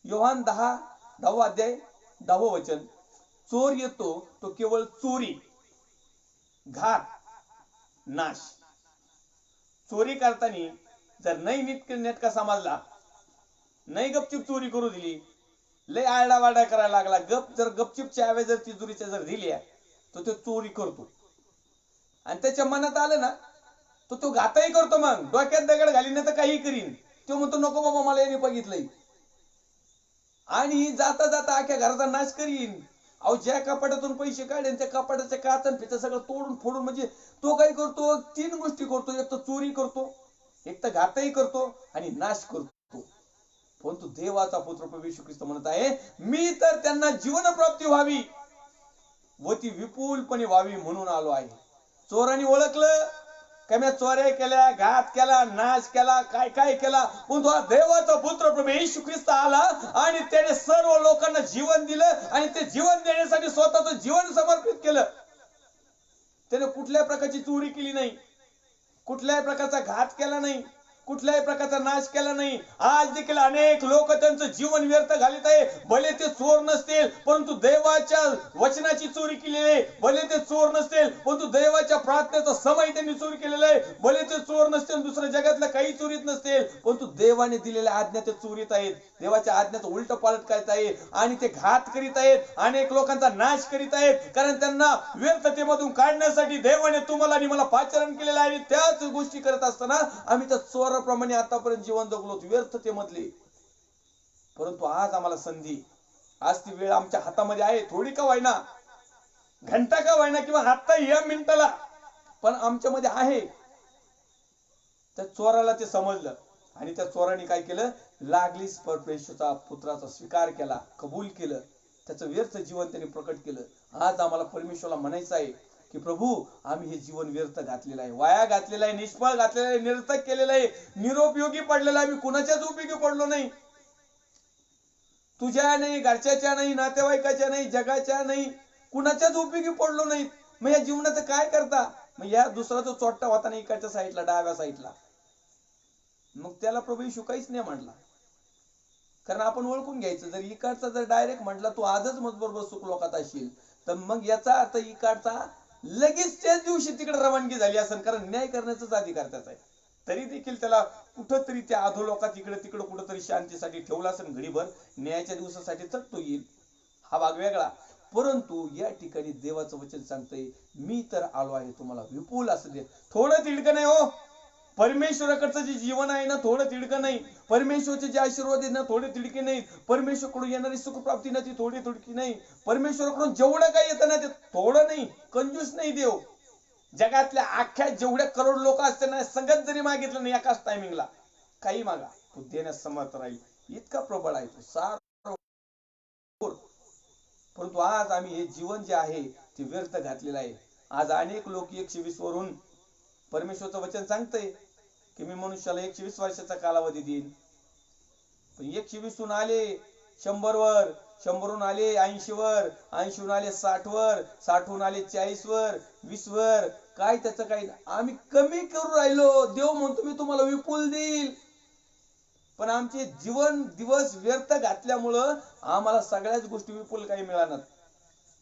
योहान 10वा अध्याय 10वं वचन. चोर येतो तो केवळ चोरी, घात, नाश. चोरी करताना जर नाही नेटका समजला, नाही गपचूप चोरी करू दिली, लय आरडावारडा करायला लागला, जर गपचूप चाव्या जर तिजोरीच्या जर दिल्या, तर तो चोरी करतो. आणि त्याच्या मनात आलं ना, तो घातही करतो. मग डोक्यात दगड घालीन तर काही करीन. तो म्हणतो नको बाबा मला याने बघितलंय, आणि जाता जाता अख्ख्या घराचा नाश करीन. अहो ज्या कपाटातून पैसे काढेन त्या कपाटाच्या काचन फिचं सगळं तोडून फोडून, म्हणजे तो काय करतो, 3 गोष्टी करतो. एक तर चोरी करतो, एक तर घातही करतो आणि नाश करतो. परंतु देवाचा पुत्र प्रभू येशू ख्रिस्त म्हणत आहे मी तर त्यांना जीवन प्राप्ती व्हावी व ती विपुलपणे व्हावी म्हणून आलो आहे. चोरांनी ओळखलं कमी चोऱ्या केल्या, घात केला, नाश केला, काय काय केला, पण तो देवाचा पुत्र प्रभू येशू ख्रिस्त आला आणि त्याने सर्व लोकांना जीवन दिलं आणि ते जीवन देण्यासाठी स्वतःचं जीवन समर्पित केलं. त्याने कुठल्याही प्रकारची चोरी केली नाही, कुठल्याही प्रकारचा घात केला नाही, कुठल्याही प्रकारचा नाश केला नाही. आज देखील अनेक लोक त्यांचं जीवन व्यर्थ घालीत आहे. भले ते चोर नसतील परंतु देवाच्या वचनाची चोरी केलेली आहे. भले ते चोर नसतील परंतु देवाच्या प्रार्थनेचा समय त्यांनी चोरी केलेला आहे. भले ते चोर नसतील, दुसऱ्या जगातल्या काही चोरीत नसतील, परंतु देवाने दिलेल्या आज्ञा ते चोरीत आहेत. देवाच्या आज्ञाचं उलट पालट करत आहे आणि ते घात करीत आहेत. अनेक लोकांचा नाश करीत आहेत, कारण त्यांना व्यर्थतेमधून काढण्यासाठी देवाने तुम्हाला आणि मला पाचारण केलेलं आहे. आणि त्याच गोष्टी करत असताना आम्ही त्या चोराप्रमाणे आतापर्यंत जीवन जगलो व्यर्थतेमधले. परंतु आज आम्हाला संधी, आज ती वेळ आमच्या हातामध्ये आहे. थोडी का व्हायना, घंटा का व्हायना, किंवा आता या मिनिटाला, पण आमच्यामध्ये आहे. त्या चोराला ते समजलं आणि त्या चोराने काय केलं, लागलीच परमेश्वराचा पुत्राचा स्वीकार केला, कबूल केलं, त्याचं व्यर्थ जीवन त्यांनी प्रकट केलं. आज आम्हाला परमेश्वराला म्हणायचं आहे की प्रभू, आम्ही हे जीवन व्यर्थ घातलेलं आहे, वाया घातलेलं आहे, निष्फळ घातलेलं आहे, निरर्थक केलेलं आहे, निरुपयोगी पडलेलं आहे. आम्ही कुणाच्याच उपयोगी पडलो नाही, तुझ्या नाही, घरच्याच्या नाही, नातेवाईकाच्या नाही, जगाच्या नाही, कुणाच्याच उपयोगी पडलो नाही. मग या जीवनाचं काय करता? मग या दुसरा जो चोट्टा होता ना इकडच्या साईडला, डाव्या साईडला, मग त्याला प्रभू येशू काहीच नाही म्हटला. कारण आपण ओळखून घ्यायचं, जर इकडचा जर डायरेक्ट म्हटला तू आजच मग बरोबर सुख लोकात असशील, तर मग याचा अर्थ इकडचा लगेच त्याच दिवशी तिकडे रवानगी झाली असेल, कारण न्याय करण्याचाच अधिकार त्याचा आहे. तरी देखील त्याला कुठंतरी त्या अधोलोकात इकडे तिकडे कुठंतरी शांतीसाठी ठेवला असेल घडीभर, न्यायाच्या दिवसासाठी तर तो येईल, हा भाग वेगळा. परंतु या ठिकाणी देवाचं वचन सांगतंय, मी तर आलो आहे तुम्हाला विपुल असं दे. थोडं तिडकं नाही हो, परमेश्वराकडचं जे जीवन आहे ना थोडं तिडकं नाही, परमेश्वरचे जे आशीर्वाद आहेत ना थोडे तिडके नाही, परमेश्वरकडून येणारी सुखप्राप्ती ना ती थोडी तिडकी नाही, परमेश्वराकडून जेवढं काही येतं ना ते थोडं नाही, कंजूस नाही देव. जगातल्या अख्ख्या जेवढ्या करोड लोक असते ना, सगळ्यात जरी मागितलं नाही एकाच टायमिंगला, काही मागा, तो देण्यास समर्थ राहील, इतका प्रबळ आहे तो सार. परंतु आज आम्ही हे जीवन जे आहे ते व्यर्थ घातलेलं आहे. आज अनेक लोक 120 वरून, परमेश्वरचं वचन सांगतंय की मी मनुष्याला 120 वर्षाचा कालावधी देईन, पण 120 हून आले 100 वर, 100 आले 80 वर, 80 आले 60 वर, 60 आले 40 वर, 20 वर, काय त्याचं काही. आम्ही कमी करू राहिलो. देव म्हणतो मी तुम्हाला विपुल देईल, पण आमचे जीवन दिवस व्यर्थ घातल्यामुळं आम्हाला सगळ्याच गोष्टी विपुल काही मिळणार.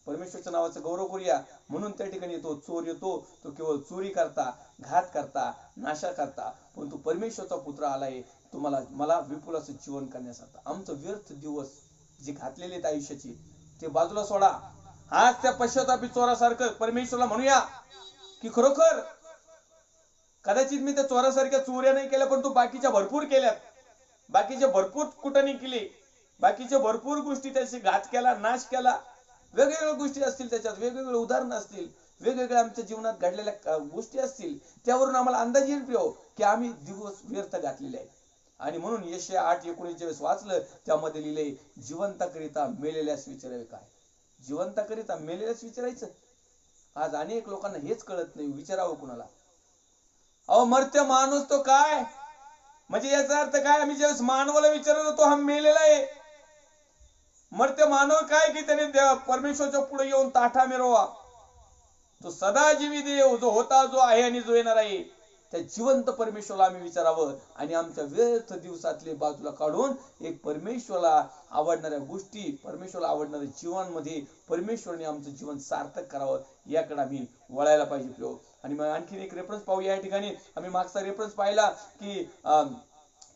परमेश्वरच्या नावाचं गौरव करूया. म्हणून त्या ठिकाणी येतो चोर, येतो तो केवळ चोरी करता, घात करता, नाशा करता, परंतु परमेश्वरचा पुत्र आलाय तुम्हाला मला विपुल असं जीवन करण्यासाठी. आमचं व्यर्थ दिवस जे घातलेले आहेत आयुष्याचे ते बाजूला सोडा. आज त्या पश्चातापी चोरासारखं परमेश्वरला म्हणूया की खरोखर कदाचित मी त्या चोरासारख्या चोऱ्या नाही केल्या, परंतु बाकीच्या भरपूर केल्यात, बाकीचे भरपूर कुटणी केली, बाकीचे भरपूर गोष्टी त्याची घात केला, नाश केला, वेगवेगळ्या गोष्टी असतील, त्याच्यात वेगवेगळे उदाहरणं असतील, वेगवेगळ्या आमच्या जीवनात घडलेल्या गोष्टी असतील, त्यावरून आम्हाला अंदाज येईल की आम्ही दिवस व्यर्थ घातलेले आहेत. आणि म्हणून यशया 8:19 ज्यावेळेस वाचलं त्यामध्ये लिहिले, जिवंताकरिता मेलेल्यास विचारावे. काय जिवंताकरिता मेलेल्यास विचारायचं? आज अनेक लोकांना हेच कळत नाही, विचारावं कुणाला. अहो मर्त्य माणूस तो काय, म्हणजे याचा अर्थ काय, आम्ही ज्यावेळेस मानवाला विचारलो तो हा मेलेला आहे. मर्त्य मानव काय की त्याने परमेश्वरच्या पुढे येऊन ताठा मिरवा. तो सदाजीवी देव जो होता, जो आहे आणि जो येणार आहे, त्या जिवंत परमेश्वराला आम्ही विचारावं आणि आमच्या व्यर्थ दिवसातले बाजूला काढून एक परमेश्वराला आवडणाऱ्या गोष्टी, परमेश्वराला आवडणाऱ्या जीवनामध्ये परमेश्वराने आमचं जीवन सार्थक करावं, याकडे आम्ही वळायला पाहिजे. आणि मग आणखीन एक रेफरन्स पाहूया. या ठिकाणी आम्ही मागचा रेफरन्स पाहिला की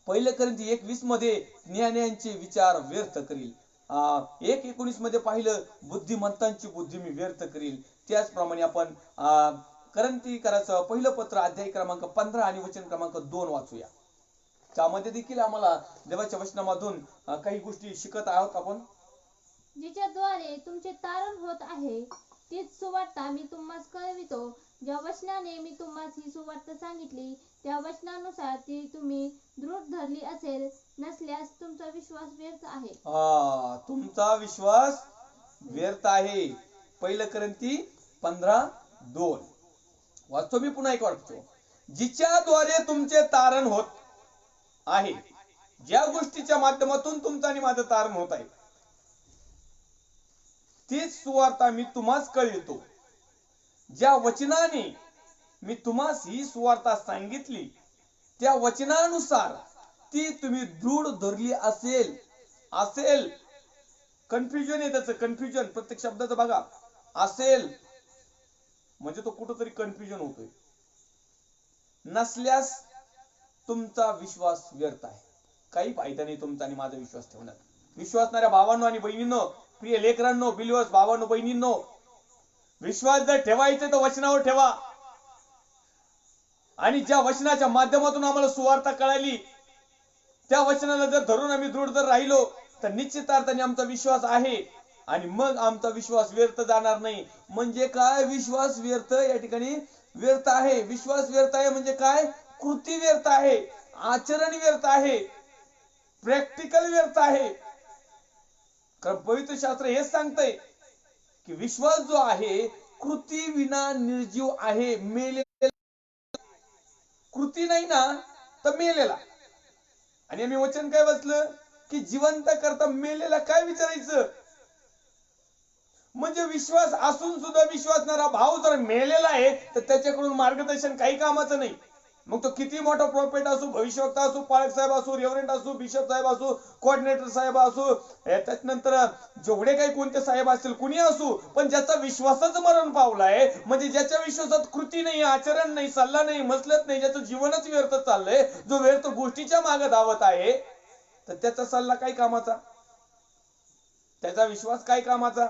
1 कोरिंथी 1:20 मध्ये ज्ञान्यांचे विचार व्यर्थ करील. 1:19 मध्ये पाहिलं बुद्धिमंतांची बुद्धी मी व्यर्थ करील. त्याचप्रमाणे आपण करंथीकराचं पहिलं पत्र अध्याय क्रमांक 15 आणि वचन क्रमांक 2 वाचूया. त्यामध्ये देखील आम्हाला देवाच्या वचनामधून काही गोष्टी शिकत आहोत आपण. जिच्याद्वारे तुमचे तारण होत आहे तीच सुवार्ता मी तुम्हास कळवितो. ज्या वचनाने मी तुम्हास ही सुवार्ता सांगितली त्या वचनानुसार ती तुम्ही दृढ धरली असेल, नसल्यास तुमचा विश्वास व्यर्थ आहे. तुमचा विश्वास व्यर्थ आहे. 1 कोरिंथी 15:2 वाचतो मी, पुन्हा एक वाचतो. जिच्याद्वारे तुमचे तारण होत आहे, ज्या गोष्टीच्या माध्यमातून तुमचं आणि माझं तारण होत आहे, तीच सुवार्ता मी तुम्हास कळवितो. ज्या वचनाने मी तुम्हास ही सुवार्ता सांगितली, त्या वचनानुसार ती तुम्ही दृढ धरली असेल. कन्फ्युजन आहे त्याचं, कन्फ्युजन प्रत्येक शब्दाचं बघा. असेल म्हणजे तो कुठंतरी कन्फ्युजन होतोय. नसल्यास तुमचा विश्वास व्यर्थ आहे. काही फायदा नाही तुमचा आणि माझा विश्वास ठेवण्यात. विश्वासणाऱ्या भावांनो आणि बहिणींनो, प्रिय लेकरांनो, बिलीवर्स भावांनो बहिणींनो, विश्वास जर ठेवायचे तर वचनावर ठेवा. आणि ज्या वचनाच्या माध्यमातून आम्हाला सुवार्ता कळाली, त्या वचनाला जर धरून आम्ही दृढ जर राहिलो तर निश्चित अर्थाने आमचा विश्वास आहे. आणि मग आमचा विश्वास व्यर्थ जाणार नाही. म्हणजे काय? विश्वास व्यर्थ या ठिकाणी व्यर्थ आहे. विश्वास व्यर्थ आहे म्हणजे काय? कृती व्यर्थ आहे, आचरण व्यर्थ आहे, प्रॅक्टिकल व्यर्थ आहे. कारण पवित्र शास्त्र हेच सांगतंय की विश्वास जो आहे कृती विना निर्जीव आहे, मेलेला. कृती नाही ना तर मेलेला. आणि आम्ही वचन काय वाचलं की जिवंत करता मेलेला काय विचारायचं? म्हणजे विश्वास असून सुद्धा विश्वासणारा भाव जर मेलेला आहे तर त्याच्याकडून मार्गदर्शन काही कामाचं नाही. मग तो किती मोठा प्रॉफिट असो, भविष्यवक्ता असो, पाळक साहेब असो, रेव्हरंट असो, बिशप साहेब असो, कोऑर्डिनेटर साहेब असो, त्याच्यानंतर जेवढे काही कोणते साहेब असतील, कुणी असो, पण ज्याचा विश्वासच मरण पावलाय, म्हणजे ज्याच्या विश्वासात कृती नाही, आचरण नाही, सल्ला नाही, मसलत नाही, ज्याचं जीवनच व्यर्थ चाललंय, जो व्यर्थ गोष्टीच्या मागे धावत आहे, तर त्याचा सल्ला काय कामाचा? त्याचा विश्वास काय कामाचा?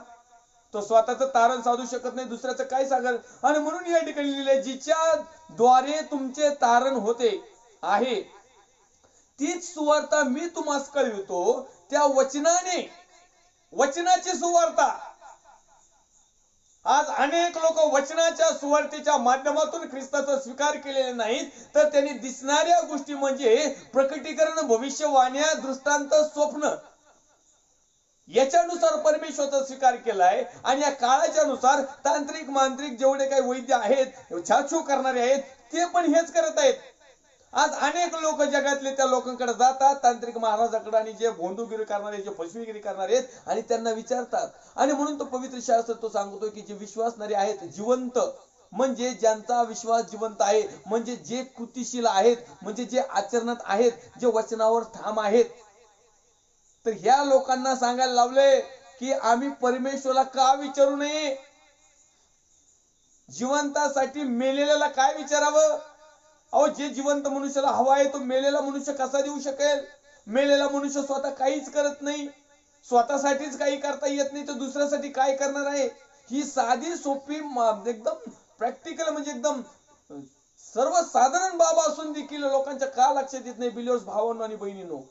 तो स्वतःचं तारण साधू शकत नाही, दुसऱ्याचं काय सांगेल? आणि म्हणून या ठिकाणी लिहिलंय, जिच्या द्वारे तुमचे तारण होते आहे, तीच सुवार्ता मी तुम्हास कळवितो. त्या वचनाने, वचनाची सुवार्ता. आज अनेक लोक वचनाच्या सुवार्तेच्या माध्यमातून ख्रिस्ताचा स्वीकार केलेले नाहीत, तर त्यांनी दिसणाऱ्या गोष्टी म्हणजे प्रकटीकरण, भविष्यवाण्या, दृष्टांत, स्वप्न याच्यानुसार परमेश्वराचा स्वीकार केलाय. आणि या काळाच्या नुसार तांत्रिक मांत्रिक जेवढे काही वैद्य आहेत, छाछू करणारे आहेत, ते पण हेच करत आहेत. आज अनेक लोक जगातले त्या लोकांकडे जातात, तांत्रिक महाराजाकडे, आणि जे भोंदूगिरी करणारे, जे फसवेगिरी करणारे आहेत, आणि त्यांना विचारतात. आणि म्हणून तो पवित्र शास्त्र तो सांगतोय की जे विश्वासणारे आहेत, जिवंत म्हणजे ज्यांचा विश्वास जिवंत आहे, म्हणजे जे कृतिशील आहेत, म्हणजे जे आचरणात आहेत, जे वचनावर ठाम आहेत, तर ह्या लोकांना सांगायला लावले की आम्ही परमेश्वराला का विचारू नये? जिवंतासाठी मेलेल्याला काय विचारावं? अहो, जे जिवंत मनुष्याला हवा आहे तो मेलेला मनुष्य कसा देऊ शकेल? मेलेला मनुष्य स्वतः काहीच करत नाही, स्वतःसाठीच काही करता येत नाही, तर दुसऱ्यासाठी काय करणार आहे? ही साधी सोपी एकदम प्रॅक्टिकल म्हणजे एकदम सर्वसाधारण बाब असून देखील लोकांच्या का लक्षात येत नाही? बिलिव्हर्स भावांनो आणि बहिणींनो,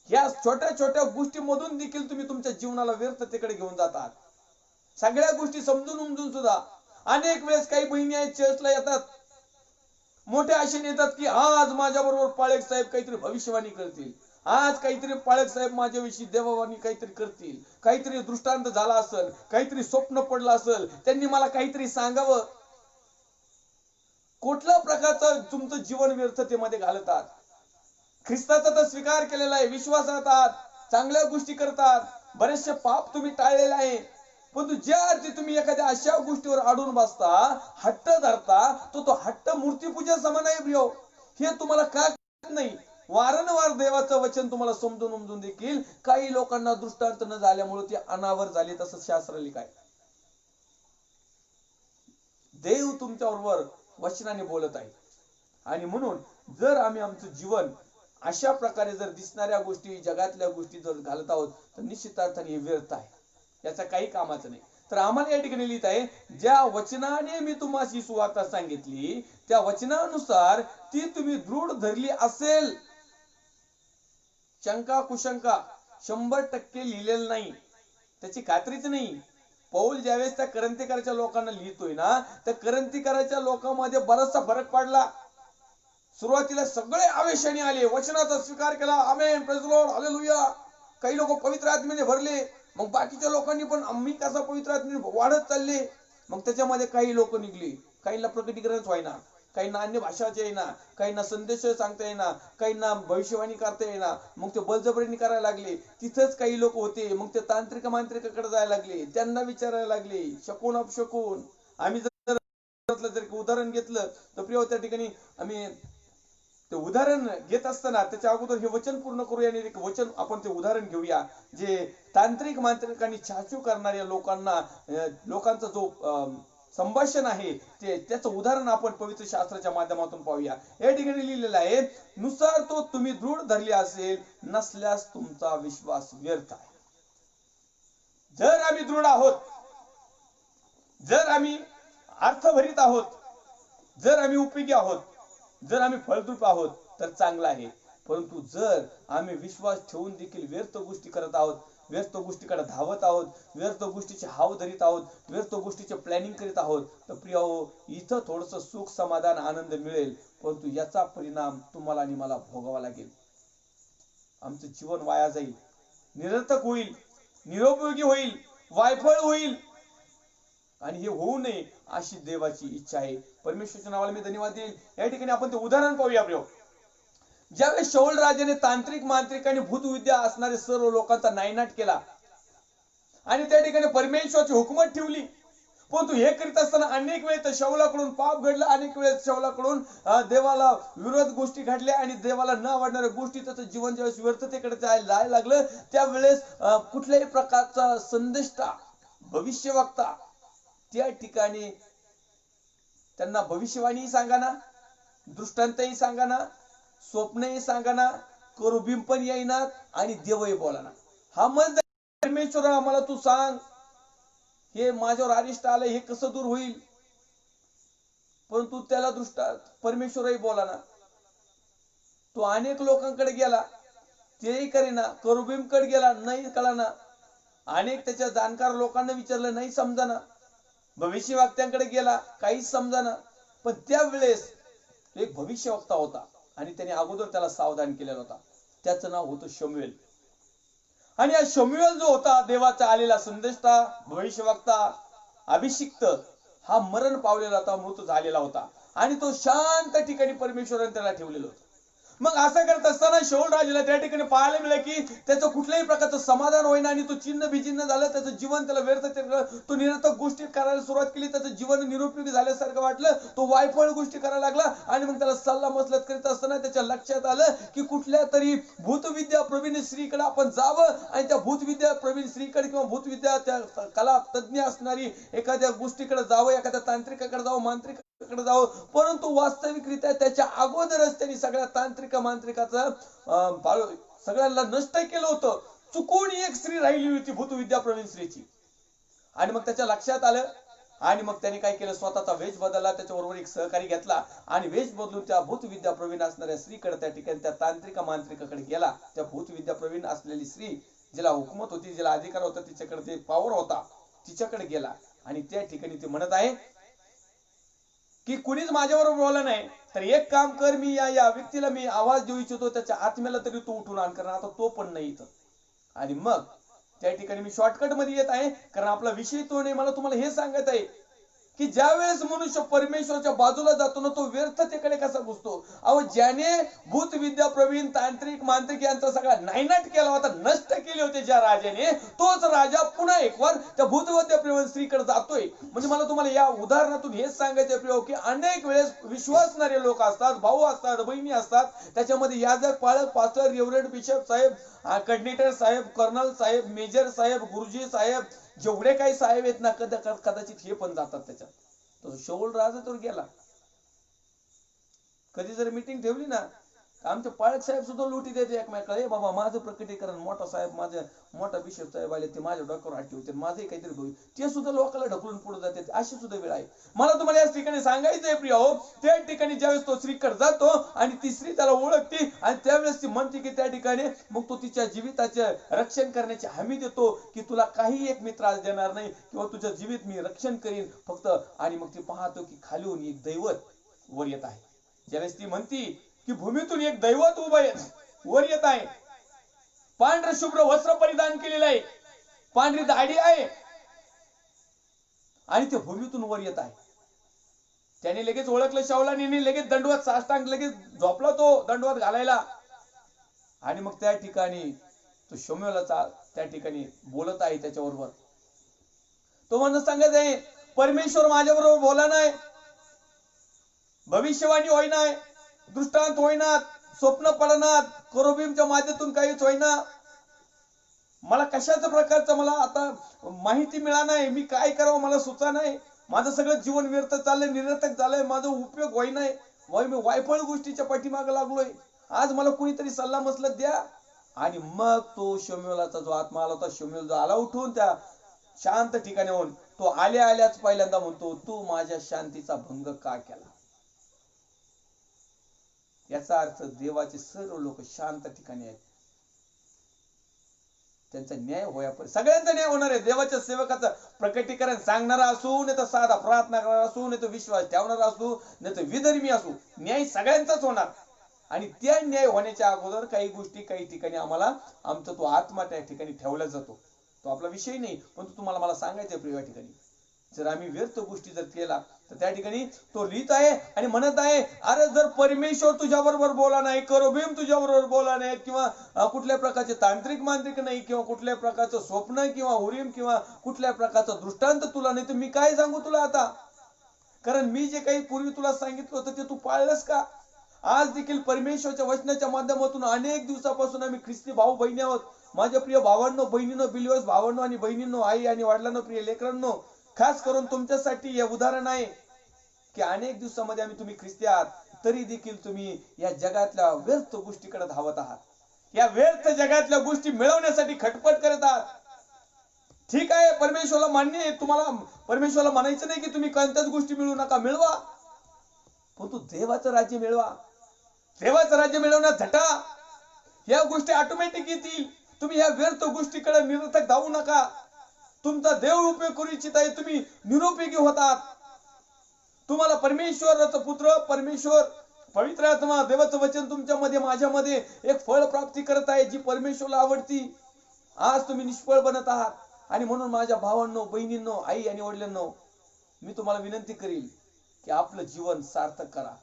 या छोट्या छोट्या गोष्टींमधून देखील तुम्ही तुमच्या जीवनाला व्यर्थतेकडे घेऊन जातात. सगळ्या गोष्टी समजून उमजून सुद्धा अनेक वेळेस काही बहिणी आहेत, चर्चला येतात, मोठ्या आशेने येतात की आज माझ्या बरोबर पाळक साहेब काहीतरी भविष्यवाणी करतील, आज काहीतरी पाळक साहेब माझ्याविषयी देववाणी काहीतरी करतील, काहीतरी दृष्टांत झाला असेल, काहीतरी स्वप्न पडलं असेल, त्यांनी मला काहीतरी सांगावं. कुठल्या प्रकारचं तुमचं जीवन व्यर्थतेमध्ये घालतात? ख्रिस्ताचा तर स्वीकार केलेला आहे, विश्वासात आहात, चांगल्या गोष्टी करतात, बरेचसे पाप तुम्ही टाळलेले आहे, परंतु ज्या अर्थी तुम्ही एखाद्या अशा गोष्टीवर अडून बसता, हट्ट धरता, तो हट्ट मूर्तीपूजा समान आहे प्रियो. हे तुम्हाला का नाही? वारंवार देवाचं वचन तुम्हाला समजून उमजून देखील काही लोकांना दृष्टांत न झाल्यामुळे ते अनावर झाले, तसं शास्त्र लिखाय. देव तुमच्याबरोबर वचनाने बोलत आहे. आणि म्हणून जर आम्ही आमचं जीवन अशा प्रकारे जर दिसणाऱ्या गोष्टी, जगातल्या गोष्टी जर घालत आहोत, तर निश्चित अर्थाने हे व्यर्थ आहे, याचा काही कामाचं नाही. तर आम्हाला या ठिकाणी लिहित आहे, ज्या वचनाने मी तुम्हाला ही सुवार्ता सांगितली, त्या वचनानुसार ती तुम्ही दृढ धरली असेल. शंका कुशंका 100% लिहिलेलं नाही, त्याची खात्रीच नाही. पौल ज्यावेळेस त्या करंथीकराच्या लोकांना लिहितोय ना, त्या करंथीकराच्या लोकांमध्ये बराचसा फरक पडला. सुरुवातीला सगळे आवेशाने आले, वचनाचा स्वीकार केला, आमेन, प्रेज द लॉर्ड, हालेलुया. काही लोक पवित्र आत्म्याने भरले. मग बाकीच्या लोकांनी पण आम्ही कसा पवित्र आत्म्याने वाढत चालले. मग त्याच्यामध्ये काही लोक निघली, काहींना प्रकटीकरणच व्हायना, काहींना अन्य भाषाचे येईना, काहींना संदेश सांगता येईना, काहींना भविष्यवाणी करता येईना, मग ते बळजबरीने करायला लागले. तिथंच काही लोक होते, मग ते तांत्रिक मांत्रिकाकडे जायला लागले, त्यांना विचारायला लागले, शकून अपशकून. आम्ही जर उदाहरण घेतलं तर प्रिय त्या ठिकाणी आम्ही ते उदाहरण घेत असताना त्याच्या अगोदर हे वचन पूर्ण करूया आणि एक वचन आपण ते उदाहरण घेऊया, जे तांत्रिक मांत्रिकांनी छाछू करणाऱ्या लोकांचा जो संभाषण आहे त्याचं उदाहरण आपण पवित्र शास्त्राच्या माध्यमातून पाहूया. या ठिकाणी लिहिलेलं आहे, नुसार तो तुम्ही दृढ धरले असेल, नसल्यास तुमचा विश्वास व्यर्थ आहे. जर आम्ही दृढ आहोत, जर आम्ही अर्थभरित आहोत, जर आम्ही उपयोगी आहोत, जर आम्ही फळद्रूप आहोत तर चांगलं आहे. परंतु जर आम्ही विश्वास ठेवून देखील व्यर्थ गोष्टी करत आहोत, व्यर्थ गोष्टीकडे धावत आहोत, व्यर्थ गोष्टीचे हाव धरीत आहोत, व्यर्थ गोष्टीचे प्लॅनिंग करीत आहोत, तर प्रिय हो, इथं थोडंसं सुख समाधान आनंद मिळेल, परंतु याचा परिणाम तुम्हाला आणि मला भोगावा लागेल. आमचं जीवन वाया जाईल, निरर्थक होईल, निरुपयोगी होईल, वायफळ होईल. आणि हे होऊ नये अशी देवाची इच्छा आहे. परमेश्वराच्या नावाला मी धन्यवाद देईल. या ठिकाणी आपण ते उदाहरण पाहूया. प्रिय, ज्यावेळेस शाऊल राजाने तांत्रिक मांत्रिक आणि भूतविद्या असणारे सर्व लोकांचा नायनाट केला आणि त्या ठिकाणी परमेश्वराची हुकूमत ठेवली, परंतु हे करीत असताना अनेक वेळेस शाऊलाकडून पाप घडलं, अनेक वेळेस शाऊलाकडून देवाला विरोध गोष्टी घडल्या आणि देवाला न आवडणाऱ्या गोष्टी त्याचं जीवन ज्यावेळेस व्यर्थतेकडे जायला लागलं, त्यावेळेस कुठल्याही प्रकारचा संदेष्टा भविष्यवक्ता त्या ठिकाणी त्यांना भविष्यवाणी सांगाना, दृष्टांतही सांगाना, स्वप्नही सांगाना, करुबीम पण येईनात आणि देवही बोलाना. हा म्हणत परमेश्वर आम्हाला तू सांग, हे माझ्यावर अरिष्ट आलंय, हे कसं दूर होईल, परंतु त्याला परमेश्वरही बोलाना. तो अनेक लोकांकडे गेला, तेही करेना, करुबीमकडे गेला, नाही कळाना, अनेक त्याच्या जाणकार लोकांना विचारलं, नाही समजाना, भविष्यवक्त्यांकडे गेला, काहीच समजाना. पण त्यावेळेस एक भविष्यवक्ता होता आणि त्याने अगोदर त्याला सावधान केलेला होता. त्याचं नाव होतं शमूएल. आणि हा शमूएल जो होता, देवाचा आलेला संदेष्टा, भविष्यवक्ता, अभिषिक्त, हा मरण पावलेला होता, मृत झालेला होता आणि तो शांत ठिकाणी परमेश्वराने त्याला ठेवलेलं होतं. मग असं करत असताना शाऊल राजाला त्या ठिकाणी पाहायला मिळालं की त्याचं कुठल्याही प्रकारचं समाधान होईना आणि तो चिन्ह बिचिन्ह झालं, त्याचं जीवन त्याला व्यर्थ, तो निरर्थक गोष्टी करायला सुरुवात केली, त्याचं जीवन निरुपयोगी झाल्यासारखं वाटलं, तो वायफळ गोष्टी करायला लागला. आणि मग त्याला सल्ला मसलत करीत असताना त्याच्या लक्षात आलं की कुठल्या तरी भूतविद्या प्रवीण स्त्रीकडे आपण जावं आणि त्या भूतविद्या प्रवीण स्त्रीकडे किंवा भूतविद्या त्या कला तज्ञ असणारी एखाद्या गोष्टीकडे जावं, एखाद्या तांत्रिकाकडे जावं, मांत्रिक जावं. परंतु वास्तविकरित्या त्याच्या अगोदरच त्यांनी सगळ्या तांत्रिक मांत्रिकाचं सगळ्यांना नष्ट केलं होतं. चुकून एक स्त्री राहिली होती, भूतविद्या प्रवीण स्त्रीची. आणि मग त्याच्या लक्षात आलं आणि मग त्यांनी काय केलं, स्वतःचा वेश बदलला, त्याच्याबरोबर एक सहकारी घेतला आणि वेश बदलून त्या भूतविद्या प्रवीण असणाऱ्या स्त्रीकडे, त्या ठिकाणी त्या तांत्रिक मांत्रिकाकडे गेला. त्या भूतविद्या प्रवीण असलेली स्त्री, जिला हुकूमत होती, जिला अधिकार होता, तिच्याकडे ते पॉवर होता, तिच्याकडे गेला आणि त्या ठिकाणी ते म्हणत आहे की कुणीच माझ्याबरोबर बोलला नाही, तर एक काम कर, मी या व्यक्तीला मी आवाज देऊ इच्छितो, त्याच्या आत्म्याला तरी तू उठून आण, कारण आता तो पण नाही इथं. आणि मग त्या ठिकाणी मी शॉर्टकट मध्ये येत आहे, कारण आपला विषय तो नाही. मला तुम्हाला हे सांगत आहे की ज्या वेळेस मनुष्य परमेश्वराच्या बाजूला जातो ना, तो व्यर्थतेकडे कसा घुसतो. अहो, ज्याने भूतविद्या प्रवीण तांत्रिक मांत्रिक यांचा सगळा नायनाट केला होता, नष्ट केले होते ज्या राजाने, तोच राजा पुन्हा एक वार त्या भूतविद्या प्रवीण स्त्रीकडे जातोय. म्हणजे मला तुम्हाला या उदाहरणातून हेच सांगायचं प्रिय, की अनेक वेळेस विश्वासणारे लोक असतात, भाऊ असतात, बहिणी असतात, त्याच्यामध्ये याजक, पाळक, पास्टर, रेव्हरंड, बिशप साहेब, कॉर्डिनेटर साहेब, कर्नल साहेब, मेजर साहेब, गुरुजी साहेब, जेवढे काही साहेब आहेत ना, कदाचित हे पण जातात त्याच्यात. तो शाऊल राजा तर गेला. कधी जर मीटिंग ठेवली ना, आमचे पाळक साहेब सुद्धा लुटी द्यायचे एकमेकाला, ए बाबा माझं प्रकटीकरण, मोठा साहेब, माझे मोठा बिशप साहेब आले, ते माझ्या डोक्यावर हात ठेवते, माझे काहीतरी होईल, ते सुद्धा लोकांना ढकलून पुढे जाते. अशी सुद्धा वेळ आहे. मला तुम्हाला या ठिकाणी सांगायचंय प्रिय हो, त्या ठिकाणी ज्यावेळेस तो स्त्रीकडे जातो आणि ती स्त्री त्याला ओळखते आणि त्यावेळेस ती म्हणते की त्या ठिकाणी मग तो तिच्या जीविताचे रक्षण करण्याची हमी देतो की तुला काही एक मी त्रास देणार नाही किंवा तुझं जीवित मी रक्षण करीन फक्त. आणि मग ती पाहतो की खालीहून एक दैवत वर येत आहे. ज्यावेळेस ती म्हणती की भूमीतून एक दैवत उभं वर येत आहे, पांढर शुभ्र वस्त्र परिधान केलेलं आहे, पांढरी दाढी आहे आणि ते भूमीतून वर येत आहे. त्याने लगेच ओळखलं शाऊला आणि लगेच दंडवत साष्टांग लगेच झोपला तो दंडवत घालायला. आणि मग त्या ठिकाणी तो शमूएलाचा त्या ठिकाणी बोलत आहे त्याच्याबरोबर. तो म्हणून सांगत आहे, परमेश्वर माझ्याबरोबर बोला नाही, भविष्यवाणी होईना, दृष्टांत होईना, स्वप्न पडणार, करोबीमच्या माध्यमातून काहीच होईना. मला कशाच्या प्रकारचं मला आता माहिती मिळा नाही, मी काय करावं मला सुचा नाही. माझं सगळं जीवन व्यर्थ चाललंय, निरर्थक झालंय, माझा उपयोग होई नाही. मी वायफळ गोष्टीच्या पाठीमागे लागलोय. आज मला कुणीतरी सल्ला मसलत द्या. आणि मग तो शमूएलाचा जो आत्मा आला होता, शमूएल जो आला उठून त्या शांत ठिकाणाहून, तो आल्या आल्याच पहिल्यांदा म्हणतो, तू माझ्या शांतीचा भंग का केला? याचा अर्थ देवाचे सर्व लोक शांत ठिकाणी आहेत. त्यांचा न्याय होयापर्यंत सगळ्यांचा न्याय होणार आहे. देवाच्या सेवकाचं प्रकटीकरण सांगणारा असू, नाही तर साधा प्रार्थना करणारा असू, नाही तर विश्वास ठेवणारा असू, नाही तर विधर्मी असू, न्याय सगळ्यांचाच होणार. आणि त्या न्याय होण्याच्या अगोदर काही गोष्टी काही ठिकाणी आम्हाला आमचा तो आत्मा त्या ठिकाणी ठेवला जातो. तो आपला विषय नाही, पण तुम्हाला मला सांगायचं प्रिय ठिकाणी, जर आम्ही व्यर्थ गोष्टी जर केला तर त्या ठिकाणी तो लिहित आहे आणि म्हणत आहे, अरे जर परमेश्वर तुझ्या बरोबर बोला नाही, करोबीम तुझ्या बरोबर बोला नाही, किंवा कुठल्या प्रकारचे तांत्रिक मांत्रिक नाही, किंवा कुठल्या प्रकारचं स्वप्न किंवा हुरीम किंवा कुठल्या प्रकारचं दृष्टांत तुला नाही, तर मी काय सांगू तुला आता? कारण मी जे काही पूर्वी तुला सांगितलं होतं ते तू पाळलंस का? आज देखील परमेश्वरच्या वचनाच्या माध्यमातून अनेक दिवसापासून आम्ही ख्रिस्ती भाऊ बहिणी आहोत. माझ्या प्रिय भावांनो, बहिणींनो, बिलिव्हर्स भावांनो आणि बहिणींनो, आई आणि वडिलांनो, प्रिय लेकरांनो, खास करून तुमच्यासाठी हे उदाहरण आहे की अनेक दिवसामध्ये आम्ही तुम्ही ख्रिस्ती आहात, तरी देखील तुम्ही या जगातल्या व्यर्थ गोष्टीकडे धावत आहात. या व्यर्थ जगातल्या गोष्टी मिळवण्यासाठी खटपट करत आहात. ठीक आहे, परमेश्वराला मान्य आहे, तुम्हाला परमेश्वराला म्हणायचं नाही की तुम्ही कोणत्याच गोष्टी मिळवू नका, मिळवा, पण तू देवाचं राज्य मिळवा. देवाचं राज्य मिळवण्यात झटा. या गोष्टी ऑटोमॅटिक येतील. तुम्ही या व्यर्थ गोष्टीकडे निरर्थक धावू नका. तुमचा देव उपयोग करू इच्छित आहे, तुम्ही निरुपयोगी होतात. तुम्हाला परमेश्वराचा पुत्र, परमेश्वर पवित्र आत्मा, देवाचं वचन तुमच्यामध्ये माझ्यामध्ये एक फळ प्राप्ती करत आहे जी परमेश्वराला आवडती. आज तुम्ही निष्फळ बनत आहात. आणि म्हणून माझ्या भावांनो, बहिणींनो, आई आणि वडिलांनो, मी तुम्हाला विनंती करील की आपलं जीवन सार्थक करा,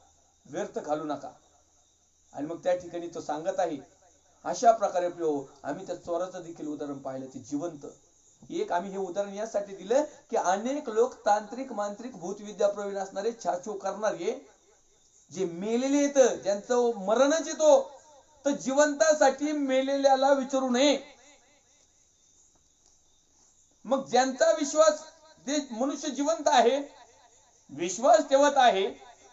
व्यर्थ घालू नका. आणि मग त्या ठिकाणी तो सांगत आहे अशा प्रकारे आम्ही त्या चोराचं देखील उदाहरण पाहिलं, ते जिवंत. एक आम्ही हे उदाहरण यासाठी दिलं की अनेक लोक तांत्रिक मांत्रिक भूतविद्या प्रवीण असणारे, छाछू करणारे, जे मेलेले येतं, ज्यांचं मरणच येतो, तर जिवंतासाठी मेलेल्याला विचारू नये. मग ज्यांचा विश्वास, जे मनुष्य जिवंत आहे, विश्वास ठेवत आहे,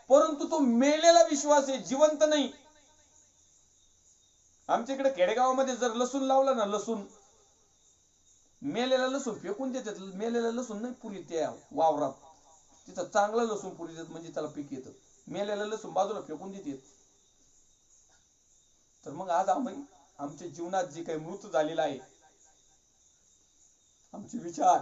परंतु तो मेलेला विश्वास आहे, जिवंत नाही. आमच्या इकडे खेडेगावामध्ये जर लसूण लावला ना, लसूण, मेलेला लसूण फेकून देतात. मेलेला लसूण नाही पुरी त्या वावरात, तिथं चांगला लसूण पुरी देत, म्हणजे त्याला पीक येतं. मेलेला लसूण बाजूला फेकून देतात. तर मग आज आम्ही आमच्या जीवनात जे काही मृत झालेला आहे, आमचे विचार,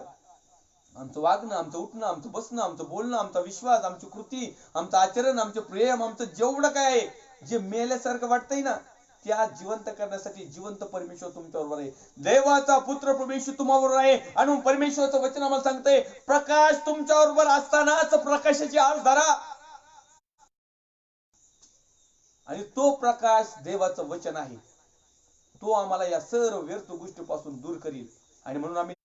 आमचं वागणं, आमचं उठणं, आमचं बसणं, आमचं बोलणं, आमचा विश्वास, आमची कृती, आमचं आचरण, आमचं प्रेम, आमचं जेवढं काय आहे, जे मेल्यासारखं वाटतंय ना, ते आज जिवंत करण्यासाठी जिवंत परमेश्वर तुमच्याबरोबर आहे. देवाचा पुत्र परमेश्वर तुम्हाबरोबर आहे. आणि परमेश्वराचं वचन आम्हाला सांगतंय, प्रकाश तुमच्याबरोबर असतानाच प्रकाशाची आस धरा. आणि तो प्रकाश देवाचं वचन आहे. तो आम्हाला या सर्व व्यर्थ गोष्टीपासून दूर करील. आणि म्हणून आम्ही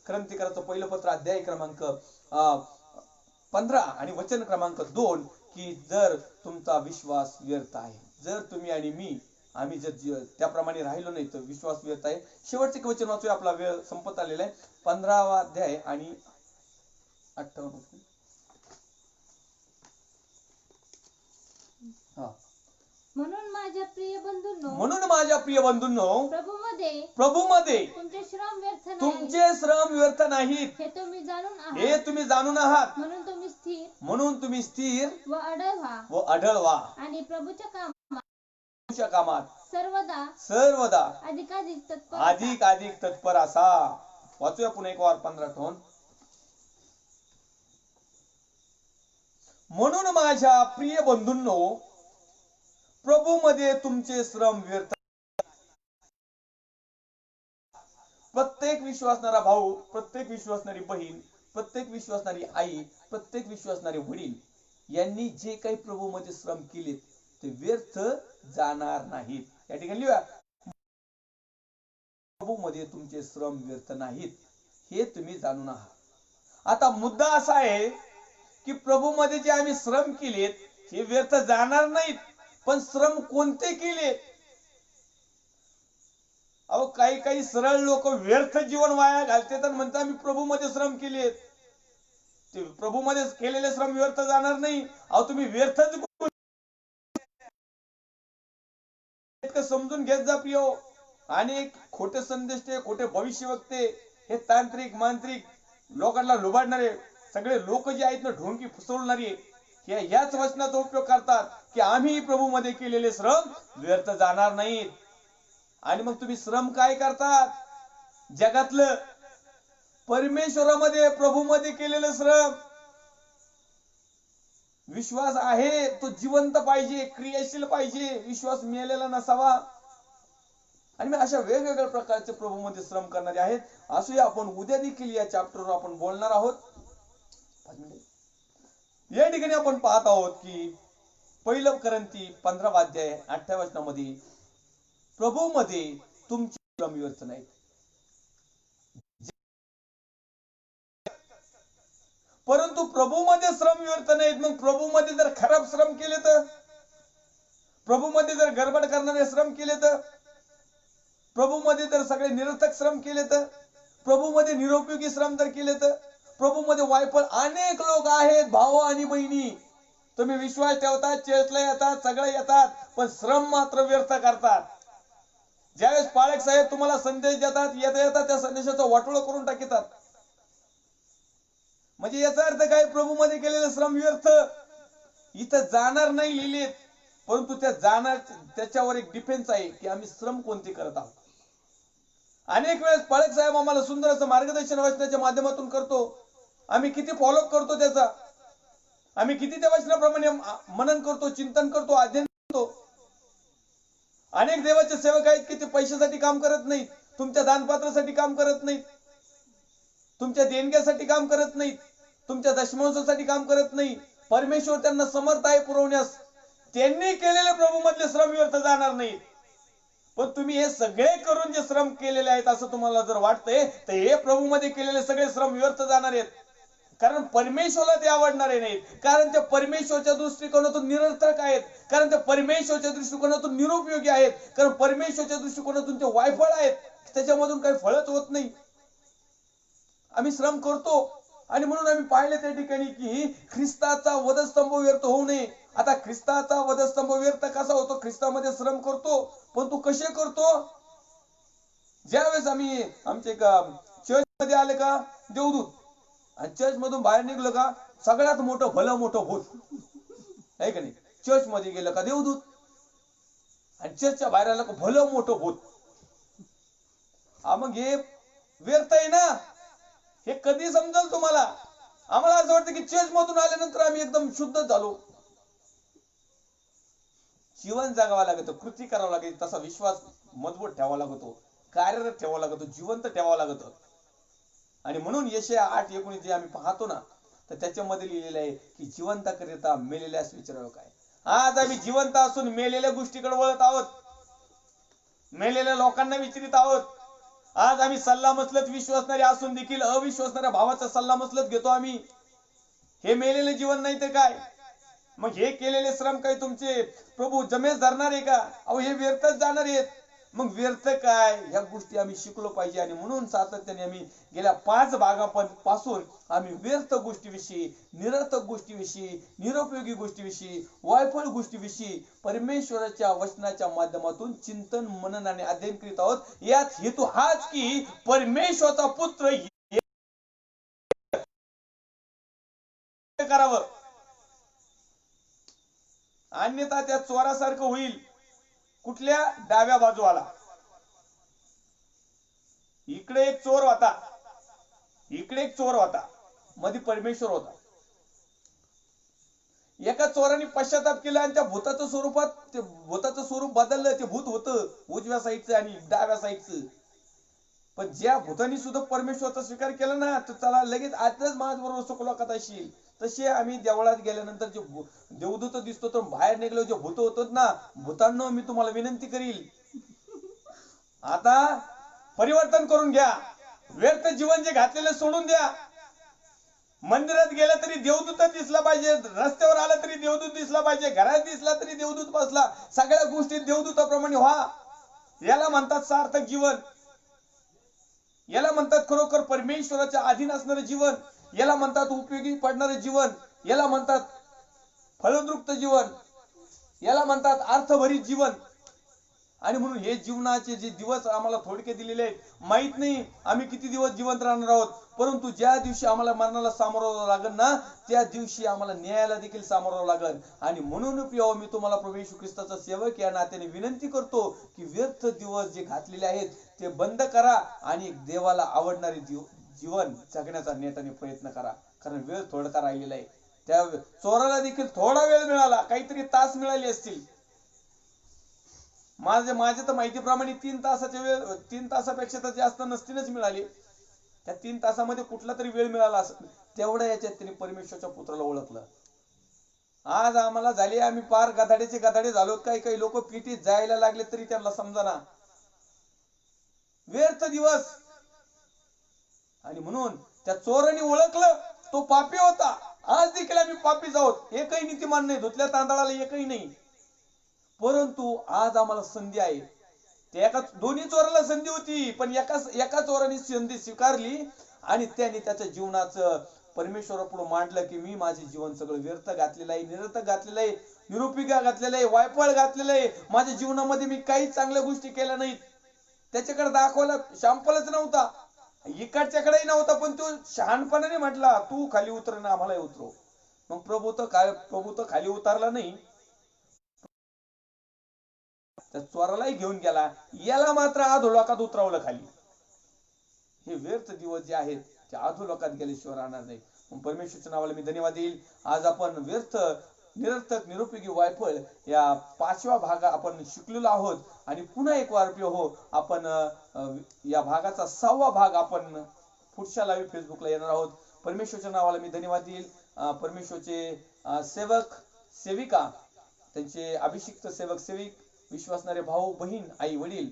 क्रांतिकाराचं पहिलं पत्र, अध्याय क्रमांक 15 आणि वचन क्रमांक 2, की जर तुमचा विश्वास व्यर्थ आहे, जर तुम्ही आणि मी आम्ही जर त्याप्रमाणे राहिलो नाही तर विश्वास व्यर्थ आहे. शेवटचे वचन वाचूया, आपला वेळ संपत आलेला आहे. 15वा अध्याय आणि 58. म्हणून माझ्या प्रिय बंधूंनो, प्रभूमध्ये तुमचे श्रम व्यर्थ नाही, तुमचे श्रम व्यर्थ नाहीत, हे तुम्ही जाणून आहात. हे तुम्ही जाणून आहात. म्हणून तुम्ही स्थिर व अढळ व्हा. आणि प्रभूच्या कामात सर्वदा अधिक तत्पर असा. वाचूया पुन्हा एक वार 15 टोन. म्हणून माझ्या प्रिय बंधूंनो, प्रभूमध्ये तुमचे श्रम व्यर्थ. प्रत्येक विश्वासणारा भाऊ, प्रत्येक विश्वासणारी बहीण प्रत्येक विश्वासणारी आई, प्रत्येक विश्वासणारे वडील यांनी जे काही प्रभूमध्ये श्रम केलेत ते व्यर्थ जाणार नाहीत। या ठिकाणी लिहा, प्रभूमध्ये तुमचे श्रम व्यर्थ नाहीत, हे तुम्ही जाणून आहात। आता मुद्दा असा आहे की प्रभूमध्ये जे आम्ही श्रम केलेत हे व्यर्थ जाणार नाहीत, पण श्रम कोणते केलेत? अहो काही काही सरळ लोक व्यर्थ जीवन वाया घालतात आणि म्हणतात आम्ही प्रभूमध्ये श्रम केलेत। ते प्रभूमध्ये केलेले श्रम व्यर्थ जाणार नाही। अहो तुम्ही व्यर्थच समजून घेत जा प्रियो। अनेक खोटे संदेष्टे, खोटे भविष्यवक्ते, हे तांत्रिक मांत्रिक लोकांना लुबाडणारे सगळे लोक जे आहेत ना, ढोंगी फसवणारे, याच वचनाचा उपयोग करतात की आम्ही प्रभूमध्ये केलेले श्रम व्यर्थ जाणार नाहीत। आणि मग तुम्ही श्रम काय करतात? जगातलं परमेश्वरामध्ये प्रभूमध्ये केलेलं श्रम। विश्वास आहे तो जिवंत पाहिजे, क्रियाशील पाहिजे, विश्वास मेलेला नसावा। आणि मी अशा वेगवेगळ्या प्रकारचे प्रभूमध्ये श्रम करणारे आहेत। असूया आपण उद्या देखील या चॅप्टरवर आपण बोलणार आहोत। या ठिकाणी आपण पाहत आहोत की 1 करंती 15 अध्याय 8 वचनामध्ये प्रभूमध्ये तुमचे श्रम व्यर्थ नाहीत। परंतु प्रभूमध्ये श्रम व्यर्थ नाहीत। मग प्रभूमध्ये जर खराब श्रम केले तर, प्रभूमध्ये जर गडबड करणारे श्रम केले तर, प्रभूमध्ये जर सगळे निरर्थक श्रम केले तर, प्रभूमध्ये निरुपयोगी श्रम जर केले तर, प्रभूमध्ये वायफळ अनेक लोक आहेत भाऊ आणि बहिणी, तुम्ही विश्वास ठेवतात, चर्चला येतात, सगळे येतात, पण श्रम मात्र व्यर्थ करतात। ज्यावेळेस पाळक साहेब तुम्हाला संदेश देतात, येता त्या संदेशाचं वाटोळं करून टाकतात। म्हणजे याचा अर्थ काय? प्रभूमध्ये केलेले श्रम व्यर्थ इथं जाणार नाही लिहिलेत, परंतु त्या जाणार त्याच्यावर एक डिफेन्स आहे की आम्ही श्रम कोणते करत आहोत। अनेक वेळेस पाळक साहेब आम्हाला सुंदर असं मार्गदर्शन वचनाच्या माध्यमातून करतो, आम्ही किती फॉलो करतो त्याचा, आम्ही किती त्या वचनाप्रमाणे मनन करतो, चिंतन करतो, अध्ययन करतो। अनेक देवाचे सेवक आहेत की ते पैशासाठी काम करत नाहीत, तुमच्या दानपात्रासाठी काम करत नाहीत, तुमच्या देणग्यासाठी काम करत नाहीत, तुमच्या दशमांशासाठी काम करत नाही। परमेश्वर त्यांना समर्थ आहे पुरवण्यास, त्यांनी केलेले प्रभूमधले श्रम व्यर्थ जाणार नाहीत। पण तुम्ही हे सगळे करून जे श्रम केलेले आहेत असं तुम्हाला जर वाटतंय तर हे प्रभूमध्ये केलेले सगळे श्रम व्यर्थ जाणार आहेत। कारण परमेश्वराला ते आवडणारे नाहीत, कारण ते परमेश्वरच्या दृष्टिकोनातून निरर्थक आहेत, कारण ते परमेश्वरच्या दृष्टिकोनातून निरुपयोगी आहेत, कारण परमेश्वरच्या दृष्टिकोनातून ते वायफळ आहेत, त्याच्यामधून काही फळच होत नाही। आम्ही श्रम करतो आणि म्हणून आम्ही पाहिले त्या ठिकाणी की ख्रिस्ताचा वधस्तंभ व्यर्थ होऊ नये। आता ख्रिस्ताचा वधस्तंभ व्यर्थ कसा होतो? ख्रिस्तामध्ये श्रम करतो, पण तू कसे करतो? ज्यावेळेस आम्ही आमचे चर्च मध्ये आले का देवदूत, आणि चर्च मधून बाहेर निघलो का सगळ्यात मोठं भलं मोठं भूत आहे का नाही? चर्च मध्ये गेलं का देवदूत, आणि चर्चच्या बाहेर आलं का भलं मोठं भूत। मग हे व्यर्थ आहे ना? हे कधी समजेल तुम्हाला? आम्हाला असं वाटतं की चर्च मधून आल्यानंतर आम्ही एकदम शुद्ध झालो। जीवन जगावं लागतं, कृती करावं लागेल, तसा विश्वास मजबूत ठेवावा लागतो, कार्यरत ठेवावा लागतो, जिवंत ठेवावं लागतं। आणि म्हणून यशया 8:19 जे आम्ही पाहतो ना, तर त्याच्यामध्ये लिहिलेलं आहे की जिवंत करिता मेलेल्यास विचारावं काय। आज आम्ही जिवंत असून मेलेल्या गोष्टीकडे वळत आहोत, मेलेल्या लोकांना विचारित आहोत। आज आम्ही सल्ला मसलत विश्वासणारे असून देखील अविश्वासणाऱ्या भावाचा सल्ला मसलत घेतो आम्ही। हे मेलेले जीवन नाही तर काय? मग हे केलेले श्रम काही तुमचे प्रभू जमेस धरणार आहे का? अहो हे व्यर्थच जाणार आहेत। मग व्यर्थ काय, ह्या गोष्टी आम्ही शिकलो पाहिजे। आणि म्हणून सातत्याने आम्ही गेल्या 5 भागापासून आम्ही व्यर्थ गोष्टीविषयी, निरर्थक गोष्टीविषयी, निरुपयोगी गोष्टीविषयी, वायफळ गोष्टीविषयी परमेश्वराच्या वचनाच्या माध्यमातून चिंतन, मनन आणि अध्ययन करीत आहोत। यात हेतू हाच की परमेश्वराचा पुत्र करावं, अन्यथा त्या चोरासारखं होईल। कुठल्या? डाव्या बाजूला इकडे एक चोर होता, इकडे एक चोर होता, मध्ये परमेश्वर होता। एका चोराने पश्चाताप केला आणि त्या भूताचं स्वरूपात, ते भूताचं स्वरूप बदललं, ते भूत होतं उजव्या साईडचं आणि डाव्या साईडचं। पण ज्या भूतानी सुद्धा परमेश्वराचा स्वीकार केला ना, तर त्याला लगेच आजच माझ्याबरोबर सुखलोकात येशील. तसे आम्ही देवळात गेल्यानंतर जे देवदूत दिसतो, तर बाहेर निघलो जे भूत होतात ना, भूतांनो मी तुम्हाला विनंती करील, आता परिवर्तन करून घ्या. व्यर्थ जीवन जे घातलेलं सोडून द्या. मंदिरात गेलं तरी देवदूत दिसला पाहिजे, रस्त्यावर आला तरी देवदूत दिसला पाहिजे, घरात दिसला तरी देवदूत बसला, सगळ्या गोष्टी देवदूताप्रमाणे व्हा. याला म्हणतात सार्थक जीवन. याला म्हणतात खरोखर परमेश्वराच्या अधीन असणारे जीवन. याला म्हणतात उपयोगी पडणारे जीवन. याला म्हणतात फलद्रुप्त जीवन. याला म्हणतात अर्थभरित जीवन. आणि म्हणून हे जीवनाचे जे दिवस आम्हाला थोडके दिलेले आहेत, माहित नाही आम्ही किती दिवस जिवंत राहणार आहोत, परंतु ज्या दिवशी आम्हाला मरणाला सामोरं लागेल ना, त्या दिवशी आम्हाला न्यायाला देखील सामोरं लागेल. आणि म्हणून प्रिय मी तुम्हाला प्रभू येशू ख्रिस्ताचा सेवक या नात्याने विनंती करतो की व्यर्थ दिवस जे घातलेले आहेत ते बंद करा आणि देवाला आवडणारे जीवन जगण्याचा नेटाने प्रयत्न करा. कारण वेळ थोडका राहिलेला आहे. त्या चोराला देखील थोडा वेळ मिळाला, काहीतरी तास मिळाले असतील. माझ्या तर माहितीप्रमाणे 3 तासाच्या वेळ, 3 तासापेक्षा तर जास्त नसतीनच मिळाली. त्या 3 तासामध्ये कुठला तरी वेळ मिळाला असेल. तेवढ्या याच्यात त्यांनी परमेश्वरच्या पुत्राला ओळखलं. आज आम्हाला झाले, आम्ही पार गधाड्याचे गधाडे झालो. काही लोक पिटीत जायला लागले तरी त्यांना समजाना. व्यर्थ दिवस. आणि म्हणून त्या चोराने ओळखलं तो पापी होता. आज देखील आम्ही पापीच आहोत. एकही नीतिमान नाही, धुतल्या तांदळाला एकही नाही. परंतु आज आम्हाला संधी आहे. त्या दोन्ही चोराला संधी होती, पण एका चोराने संधी स्वीकारली आणि त्याने त्याच्या जीवनाचं परमेश्वरापुढे मांडलं की मी माझे जीवन सगळं व्यर्थ घातलेलं आहे, निरर्थक घातलेलं आहे, निरुपयोगी घातलेलं आहे, वायफळ घातलेलं आहे. माझ्या जीवनामध्ये मी काही चांगल्या गोष्टी केल्या नाहीत. त्याच्याकडे दाखवायला शॅम्पलच नव्हता, इकडच्याकडेही नव्हता, पण तो शहाणपणाने म्हटला तू खाली उतर ना आम्हाला उतरव. मग प्रभू तर खाली उतरला नाही, त्या चोरालाही घेऊन गेला. याला मात्र अधोलोकात उतरवलं खाली. हे व्यर्थ दिवस जे आहेत ते अधोलोकात गेल्याशिवाय राहणार नाही. परमेश्वरच्या नावाला मी धन्यवाद देईल. आज आपण व्यर्थ, निरर्थक, निरुपयोगी, वायफळ या 5व्या भाग आपण शिकलेलो आहोत. आणि पुन्हा एक वार आपण या भागाचा 6वा भाग आपण पुढच्या लाईव्ह फेसबुकला येणार आहोत. परमेश्वरच्या नावाला मी धन्यवाद देईल. परमेश्वरचे सेवक सेविका, त्यांचे अभिषिक्त सेवक सेविक, विश्वासणारे भाऊ बहीण, आई वडील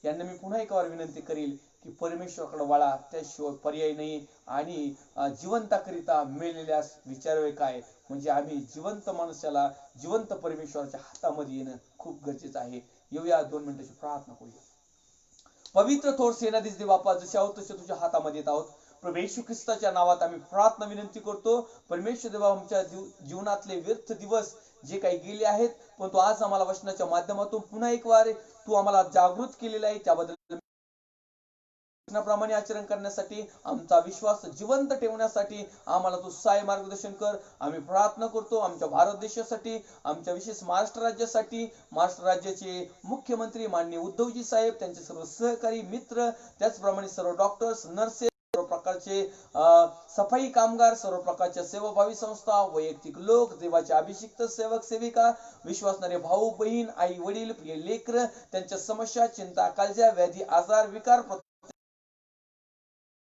यांना मी पुन्हा एक वार विनंती करील की परमेश्वराकडे वळा, त्याशिवाय पर्याय नाही. आणि जिवंताकरिता मेलेल्यास विचारावे काय. म्हणजे आम्ही जिवंत माणसाला जिवंत परमेश्वराच्या हातामध्ये येणं खूप गरजेचं आहे. येऊया 2 मिनिटाची प्रार्थना करूया. पवित्र थोर सेनाधीश बाप्पा, जसे आहोत तसे तुझ्या हातामध्ये येत आहोत. प्रभू येशू ख्रिस्ताच्या नावात आम्ही प्रार्थना विनंती करतो. परमेश्वर देवा, आमच्या जीवनातले व्यर्थ दिवस जे काही गेले आहेत, पण तू आज आम्हाला वचनाच्या माध्यमातून पुन्हा एक वार तू आम्हाला जागृत केलेला आहे. त्याबद्दल प्रमाणे आचरण करण्यासाठी, आमचा विश्वास जिवंत ठेवण्यासाठी आम्हाला तू सहाय्य मार्गदर्शन कर. आम्ही प्रार्थना करतो आमच्या भारत देशासाठी, आमच्या विशेष महाराष्ट्र राज्यासाठी. महाराष्ट्र राज्याचे मुख्यमंत्री माननीय उद्धवजी साहेब, त्यांचे सर्व सहकारी मित्र, त्याचप्रमाणे सर्व डॉक्टर्स, नर्सेस, सर्व प्रकारचे सफाई कामगार, सर्व प्रकारच्या सेवाभावी संस्था, वैयक्तिक लोक, देवाचे अभिषिक्त सेवक सेविका, विश्वासणारे भाऊ बहीण, आई वडील, प्रिय लेकर, त्यांच्या समस्या, चिंता, काळज्या, व्याधी, आजार, विकार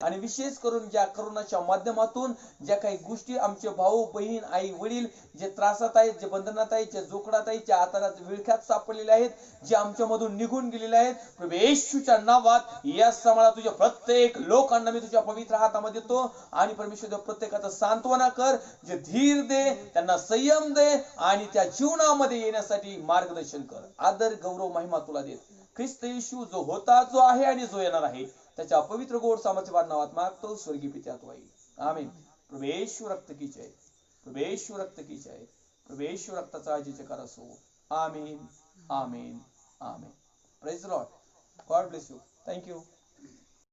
आणि विशेष करून ज्या करोनाच्या माध्यमातून ज्या काही गोष्टी आमचे भाऊ बहीण, आई वडील जे त्रासात आहेत, जे बंधनात आहेत, जे जोखडात आहेत, ज्या आतारात विळख्यात सापडलेले आहेत, जे आमच्या मधून निघून गेलेले आहेत, प्रभू येशूच्या नावात या समाला तुझ्या प्रत्येक लोकांना मी तुझ्या पवित्र हातामध्ये देतो. आणि परमेश्वर प्रत्येकाचं सांत्वना कर, जे धीर दे, त्यांना संयम दे आणि त्या जीवनामध्ये येण्यासाठी मार्गदर्शन कर. आदर, गौरव, महिमा तुला देत ख्रिस्त येशू जो होता, जो आहे आणि जो येणार आहे, त्याच्या पवित्र गोड सामर्थ्यवान नावात मागतो, स्वर्गीय पित्यात वाई. आमीन. प्रभू येशू रक्त की जय, प्रभू येशू रक्त की जय, प्रभू येशू रक्ताचा जयकार असो. आमीन, आमीन, आमीन. Praise the Lord. God bless you. Thank you.